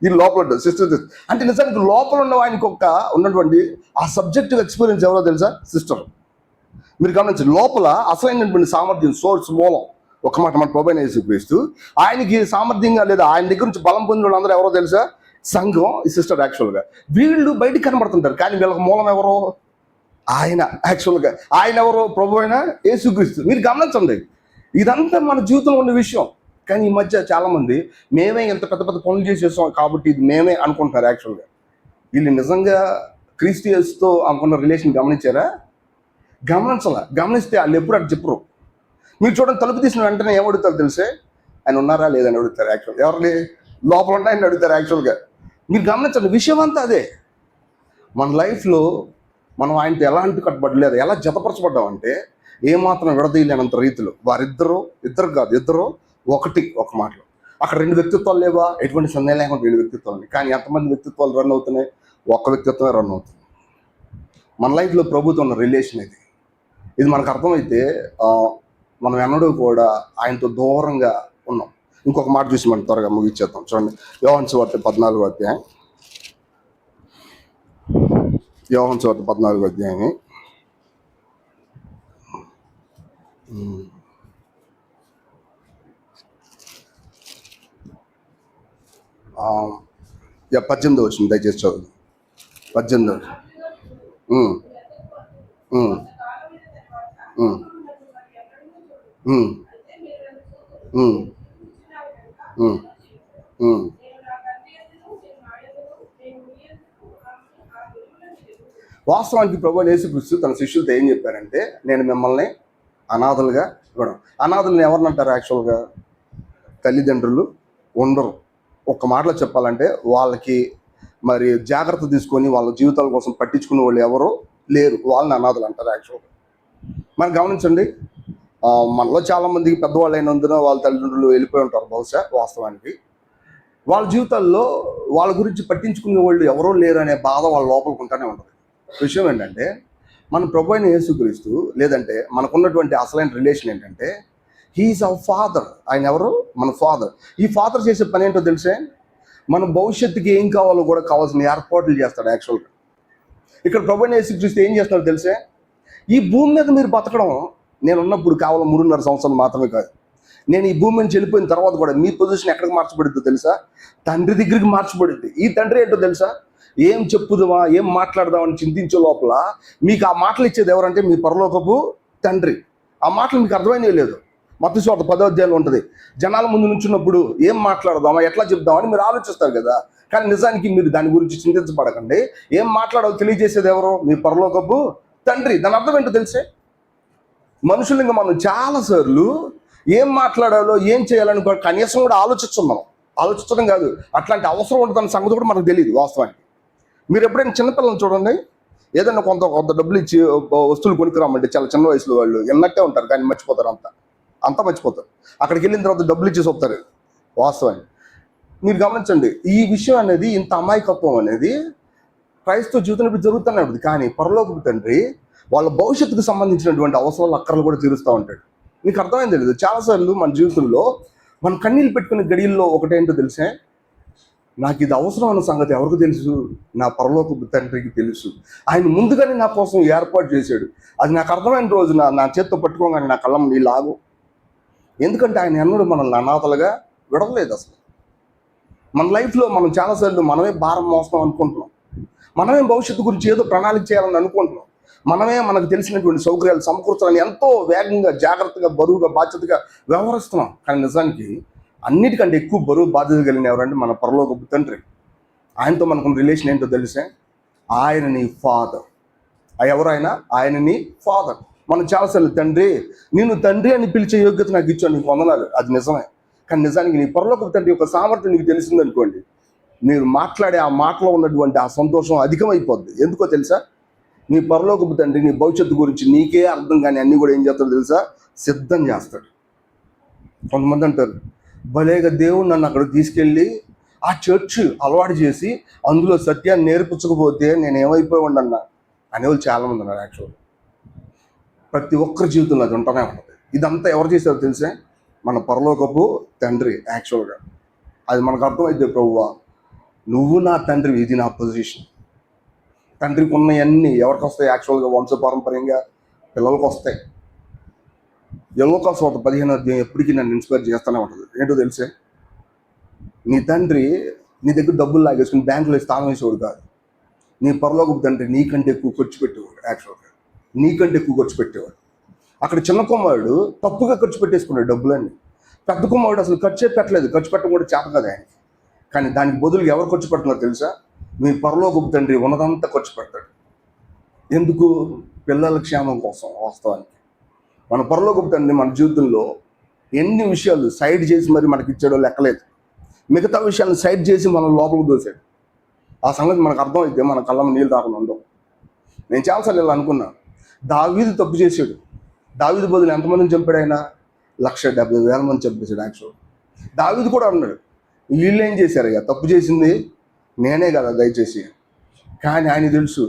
ఈయన లోపల ఉంటాడు, సిస్టర్ తీస్తారు. అంటే నిజానికి లోపల ఉన్న ఆయనకి ఉన్నటువంటి ఆ సబ్జెక్టివ్ ఎక్స్పీరియన్స్ ఎవరో తెలుసా? సిస్టర్. మీరు గమనించండి, లోపల అసలైనటువంటి సామర్థ్యం, సోర్స్, మూలం ఒక మాట మన ప్రభువైన యేసుక్రీస్తు. ఆయనకి సామర్థ్యంగా లేదా ఆయన దగ్గర నుంచి బలం పొందిన వాళ్ళందరూ ఎవరో తెలుసా? సంఘం, ఈ సిస్టర్. యాక్చువల్గా వీళ్ళు బయటికి కనబడుతుంటారు, కానీ వీళ్ళకి మూలం ఎవరో? ఆయన. యాక్చువల్గా ఆయన ఎవరో? ప్రభువైన యేసుక్రీస్తు. మీరు గమనించండి, ఇదంతా మన జీవితంలో ఉన్న విషయం. కానీ ఈ మధ్య చాలామంది మేమే ఎంత పెద్ద పెద్ద పనులు చేసేసాం కాబట్టి ఇది మేమే అనుకుంటున్నారు. యాక్చువల్గా వీళ్ళు నిజంగా క్రీస్తు యేసుతో అనుకున్న రిలేషన్ గమనించారా? గమనించాల. గమనిస్తే వాళ్ళు ఎప్పుడు అటు చెప్పరు. మీరు చూడండి, తలుపు తీసిన వెంటనే ఏమడుగుతారు తెలిసే? ఆయన ఉన్నారా లేదని అడుగుతారు. యాక్చువల్ ఎవరిని లోపల ఉన్నాయని అడుగుతారు. యాక్చువల్గా మీరు గమనించండి, విషయం అంతా అదే. మన లైఫ్లో మనం ఆయనతో ఎలాంటి కట్టుబడలేదు, ఎలా జతపరచబడ్డామంటే ఏమాత్రం విడదీయలేనంత రీతిలో ఇద్దరు ఒకటి, ఒక మాటలో. అక్కడ రెండు వ్యక్తిత్వాలు లేవా? ఎటువంటి సందేహం లేకుండా రెండు వ్యక్తిత్వాలు. కానీ ఎంతమంది వ్యక్తిత్వాలు రన్ అవుతున్నాయి? ఒక్క వ్యక్తిత్వమే రన్ అవుతుంది. మన లైఫ్లో ప్రభుత్వం ఉన్న రిలేషన్ ఇది మనకు అర్థమైతే మనం ఎన్నడూ కూడా ఆయనతో దూరంగా ఉన్నాం. ఇంకొక మాట చూసి మనం త్వరగా ముగించేద్దాం. చూడండి, యోహాను సువార్త 14వ అధ్యాయం. యోహాను సువార్త 14వ అధ్యాయం. ఆ, 18 వచ్చింది, దయచేసి చదువు. 18. ఉమ్, ఉమ్, ఉమ్, ఉమ్, ఉమ్, ఉమ్, ఉమ్. వాస్తవానికి ప్రభువైన యేసుక్రీస్తు తన శిష్యులతో ఏం చెప్పారంటే, నేను మిమ్మల్ని అనాథలుగా ఇవ్వడం. అనాథులను ఎవరిని అంటారు? యాక్చువల్గా తల్లిదండ్రులు ఉండరు. ఒక్క మాటలో చెప్పాలంటే వాళ్ళకి మరి జాగ్రత్త తీసుకొని వాళ్ళ జీవితాల కోసం పట్టించుకునే వాళ్ళు ఎవరో లేరు, వాళ్ళని అనాథలు అంటారు. యాక్చువల్గా మనం గమనించండి, మనలో చాలామందికి పెద్దవాళ్ళు అయినందున వాళ్ళ తల్లిదండ్రులు వెళ్ళిపోయి ఉంటారు బహుశా. వాస్తవానికి వాళ్ళ జీవితాల్లో వాళ్ళ గురించి పట్టించుకునే వాళ్ళు ఎవరో లేరు అనే బాధ వాళ్ళ లోపలికి ఉంటానే ఉంటుంది. విషయం ఏంటంటే, మన ప్రభు అయిన యేసుక్రీస్తు లేదంటే మనకున్నటువంటి అసలైన రిలేషన్ ఏంటంటే, హీఈస్ అవర్ ఫాదర్. ఆయన ఎవరు? మన ఫాదర్. ఈ ఫాదర్ చేసే పని ఏంటో తెలిసే? మన భవిష్యత్తుకి ఏం కావాలో కూడా కావాల్సిన ఏర్పాట్లు చేస్తాడు. యాక్చువల్గా ఇక్కడ ప్రభు అయిన యేసుక్రీస్తు ఏం చేస్తాడో తెలిసే? ఈ భూమి మీద మీరు బతకడం నేనున్నప్పుడు కేవలం 3.5 సంవత్సరాలు మాత్రమే కాదు, నేను ఈ భూమి నుంచి వెళ్ళిపోయిన తర్వాత కూడా మీ పొజిషన్ ఎక్కడికి మార్చబడుద్దో తెలుసా? తండ్రి దగ్గరికి మార్చబడుద్ది. ఈ తండ్రి ఏంటో తెలుసా? ఏం చెప్పుదామా, ఏం మాట్లాడదామని చింతించే లోపల మీకు ఆ మాటలు ఇచ్చేది ఎవరంటే మీ పరలోకపు తండ్రి. ఆ మాటలు మీకు అర్థమైనవి లేదు. మత్తయి సువార్త 10వ అధ్యాయంలో ఉంటుంది. జనాల ముందు నుంచున్నప్పుడు ఏం మాట్లాడదామా, ఎట్లా చెప్దామని మీరు ఆలోచిస్తారు కదా. కానీ నిజానికి మీరు దాని గురించి చింతించబడకండి. ఏం మాట్లాడాలో తెలియజేసేది ఎవరు? మీ పరలోకపు తండ్రి. దాని అర్థం ఏంటో తెలిసే? మనుషులంగా మనం చాలాసార్లు ఏం మాట్లాడాలో ఏం చేయాలని కనీసం కూడా ఆలోచించడం కాదు, అట్లాంటి అవసరం ఉంటుందన్న సంగతి కూడా మనకు తెలియదు. వాస్తవానికి మీరు ఎప్పుడైనా చిన్నపిల్లలను చూడండి, ఏదైనా కొంత డబ్బులు ఇచ్చి వస్తువులు కొనుక్కురామంటే చాలా చిన్న వయసులో వాళ్ళు ఎన్నట్టే ఉంటారు, కానీ మర్చిపోతారు, అంతా మర్చిపోతారు. అక్కడికి వెళ్ళిన తర్వాత డబ్బులు ఇచ్చేసి వస్తారు. వాస్తవాన్ని మీరు గమనించండి, ఈ విషయం అనేది, ఇంత అమాయకత్వం అనేది క్రైస్తవ జీవితంలో జరుగుతూనే ఉంటుంది. కానీ పరలోకపు తండ్రి వాళ్ళ భవిష్యత్తుకు సంబంధించినటువంటి అవసరాలు, అక్కర్లు కూడా తీరుస్తూ ఉంటాడు. మీకు అర్థమైంది లేదు? చాలాసార్లు మన జీవితంలో మనం కన్నీళ్ళు పెట్టుకునే గడియల్లో ఒకటేంటో తెలిసే? నాకు ఇది అవసరం అన్న సంగతి ఎవరికి తెలుసు? నా పరలోకపు తండ్రికి తెలుసు. ఆయన ముందుగానే నా కోసం ఏర్పాటు చేశాడు. అది నాకు అర్థమైన రోజు నా చేత్తో పట్టుకోగానే నా కళ్ళం నీలాగు. ఎందుకంటే ఆయన ఎన్నడూ మనల్ని అనాథలుగా విడవలేదు. అసలు మన లైఫ్లో మనం చాలాసార్లు మనమే భారం మోస్తాం అనుకుంటున్నాం, మనమే భవిష్యత్తు గురించి ఏదో ప్రణాళిక చేయాలని అనుకుంటున్నాం, మనమే మనకు తెలిసినటువంటి సౌకర్యాలు సమకూర్చాలని ఎంతో వేగంగా, జాగ్రత్తగా, బరువుగా, బాధ్యతగా వ్యవహరిస్తున్నాం. కానీ నిజానికి అన్నిటికంటే ఎక్కువ బరువు, బాధ్యత కలిగిన ఎవరంటే మన పరలోకపు తండ్రి. ఆయనతో మనకు రిలేషన్ ఏంటో తెలిసే? ఆయన నీ ఫాదర్. ఎవరు ఆయన నీ ఫాదర్. మనం చాలాసార్లు తండ్రి, నేను తండ్రి అని పిలిచే యోగ్యత నాకు ఇచ్చాను, నీకు వందనాలు. అది నిజమే. కానీ నిజానికి నీ పరలోకపు తండ్రి యొక్క సామర్థ్యం నీకు తెలిసిందనుకోండి, మీరు మాట్లాడే ఆ మాటలో ఉన్నటువంటి ఆ సంతోషం అధికమైపోద్ది. ఎందుకో తెలుసా? నీ పరలోకపు తండ్రి నీ భవిష్యత్తు గురించి నీకే అర్థం కానీ అన్నీ కూడా ఏం చేస్తాడో తెలుసా? సిద్ధం చేస్తాడు. కొంతమంది అంటారు, భలేగా దేవుడు నన్ను అక్కడ తీసుకెళ్ళి ఆ చర్చ్ అలవాటు చేసి అందులో సత్యాన్ని నేర్పించకపోతే నేను ఏమైపోయి ఉండన్నా అనేవాళ్ళు చాలామంది ఉన్నారు. యాక్చువల్గా ప్రతి ఒక్కరి జీవితంలో అది ఉంటూనే ఉంటుంది. ఇదంతా ఎవరు చేశారో తెలిసే? మన పరలోకపు తండ్రి. యాక్చువల్గా అది మనకు అర్థమైతే, ప్రభువా నువ్వు నా తండ్రి, ఇది నా పొజిషన్. తండ్రికి ఉన్నవన్నీ ఎవరికి వస్తాయి? యాక్చువల్గా వంశపారంపర్యంగా పిల్లలకు వస్తాయి. యోహాను సువార్త 15వ అధ్యాయం ఎప్పటికీ నన్ను ఇన్స్పైర్ చేస్తూనే ఉంటుంది. ఏంటో తెలిసే? నీ తండ్రి నీ దగ్గర డబ్బులు లాగేసుకుని బ్యాంకులో స్థానం వేసేవాడు కాదు. నీ పరలోకపు తండ్రి నీకంటే ఎక్కువ ఖర్చు పెట్టేవాడు. యాక్చువల్గా నీకంటే ఎక్కువ ఖర్చు పెట్టేవాడు. అక్కడ చిన్న కుమారుడు తప్పుగా ఖర్చు పెట్టేసుకున్నాడు డబ్బులన్నీ. పెద్ద కుమారుడు అసలు ఖర్చే పెట్టలేదు, ఖర్చు పెట్టడం కూడా చేత కదా ఆయనకి. కానీ దానికి బదులుగా ఎవరు ఖర్చు పెడుతున్నారు తెలుసా? మీ పరలోకపు తండ్రి ఉన్నదంతా ఖర్చు పెడతాడు. ఎందుకు? పిల్లల క్షేమం కోసం. వాస్తవానికి మన పరలోకపు తండ్రి మన జీవితంలో ఎన్ని విషయాలు సైడ్ చేసి మరి మనకి ఇచ్చాడో లెక్కలేదు. మిగతా విషయాలను సైడ్ చేసి మనం లోపలికి దోశాడు. ఆ సంగతి మనకు అర్థమైతే మన కళ్ళ నీళ్ళు రాకుండా ఉండవు. నేను చాలాసార్లు ఇలా అనుకున్నాను, దావీదు తప్పు చేశాడు. దావీదు బదులు ఎంతమందిని చంపాడు ఆయన? 170,000 మంది చంపేశాడు. యాక్చువల్ దావీదు కూడా అన్నాడు, వీళ్ళు ఏం చేశారయ్యా, తప్పు చేసింది నేనే కదా దయచేసి. కానీ ఆయన తెలుసు,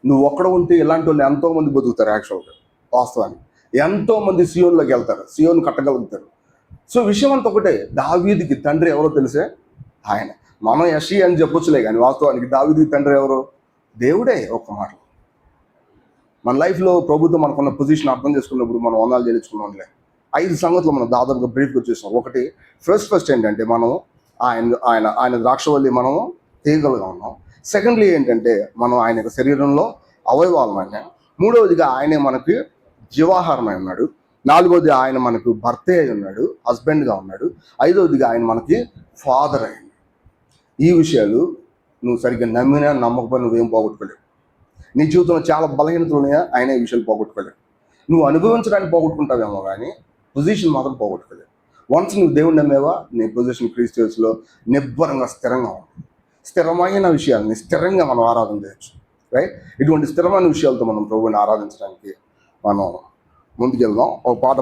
నువ్వు ఒక్కడ ఉంటే ఇలాంటి వాళ్ళు ఎంతోమంది బతుకుతారు. యాక్చువల్గా వాస్తవానికి ఎంతోమంది సియోన్లోకి వెళ్తారు, సియోన్ కట్టగలుగుతారు. సో విషయం అంతా ఒకటే, దావీదుకి తండ్రి ఎవరో తెలిసే ఆయన. మనం యషి అని చెప్పొచ్చులే, కానీ వాస్తవానికి దావీదుకి తండ్రి ఎవరో? దేవుడే. ఒక్క మాట, మన లైఫ్లో ప్రభుత్వం మనకున్న పొజిషన్ అర్థం చేసుకున్నప్పుడు మనం వందలు చేయించుకున్నాంలే. 5 సంగతులు మనం దాదాపుగా బ్రీఫ్గా చూసాం. ఒకటి, ఫస్ట్ ఏంటంటే మనం ఆయన ద్రాక్షవల్లి మనము తీగలుగా ఉన్నాం. సెకండ్లీ ఏంటంటే మనం ఆయన యొక్క శరీరంలో అవయవాలమైన. మూడవదిగా ఆయనే మనకి జీవాహారమై ఉన్నాడు. నాలుగవది ఆయన మనకు భర్త అయి ఉన్నాడు, హస్బెండ్గా ఉన్నాడు. ఐదవదిగా ఆయన మనకి ఫాదర్ అయ్యాడు. ఈ విషయాలు నువ్వు సరిగ్గా నమ్మినా నమ్మకపోయినా నువ్వేం పోగొట్టుకోలేవు. నీ జీవితంలో చాలా బలహీనతలు ఉన్నాయా, ఆయన ఈ విషయాలు పోగొట్టుకోలేవు. నువ్వు అనుభవించడానికి పోగొట్టుకుంటావేమో కానీ పొజిషన్ మాత్రం పోగొట్టుకోలేవు. వన్స్ నువ్వు దేవుని నమ్మేవా, నీ పొజిషన్ క్రీస్తులో నిబ్బరంగా స్థిరంగా ఉంటుంది. స్థిరమైన విషయాలని స్థిరంగా మనం ఆరాధన చేయొచ్చు. రైట్? ఇటువంటి స్థిరమైన విషయాలతో మనం ప్రభువుని ఆరాధించడానికి మనం ముందుకెళ్దాం. ఒక పాట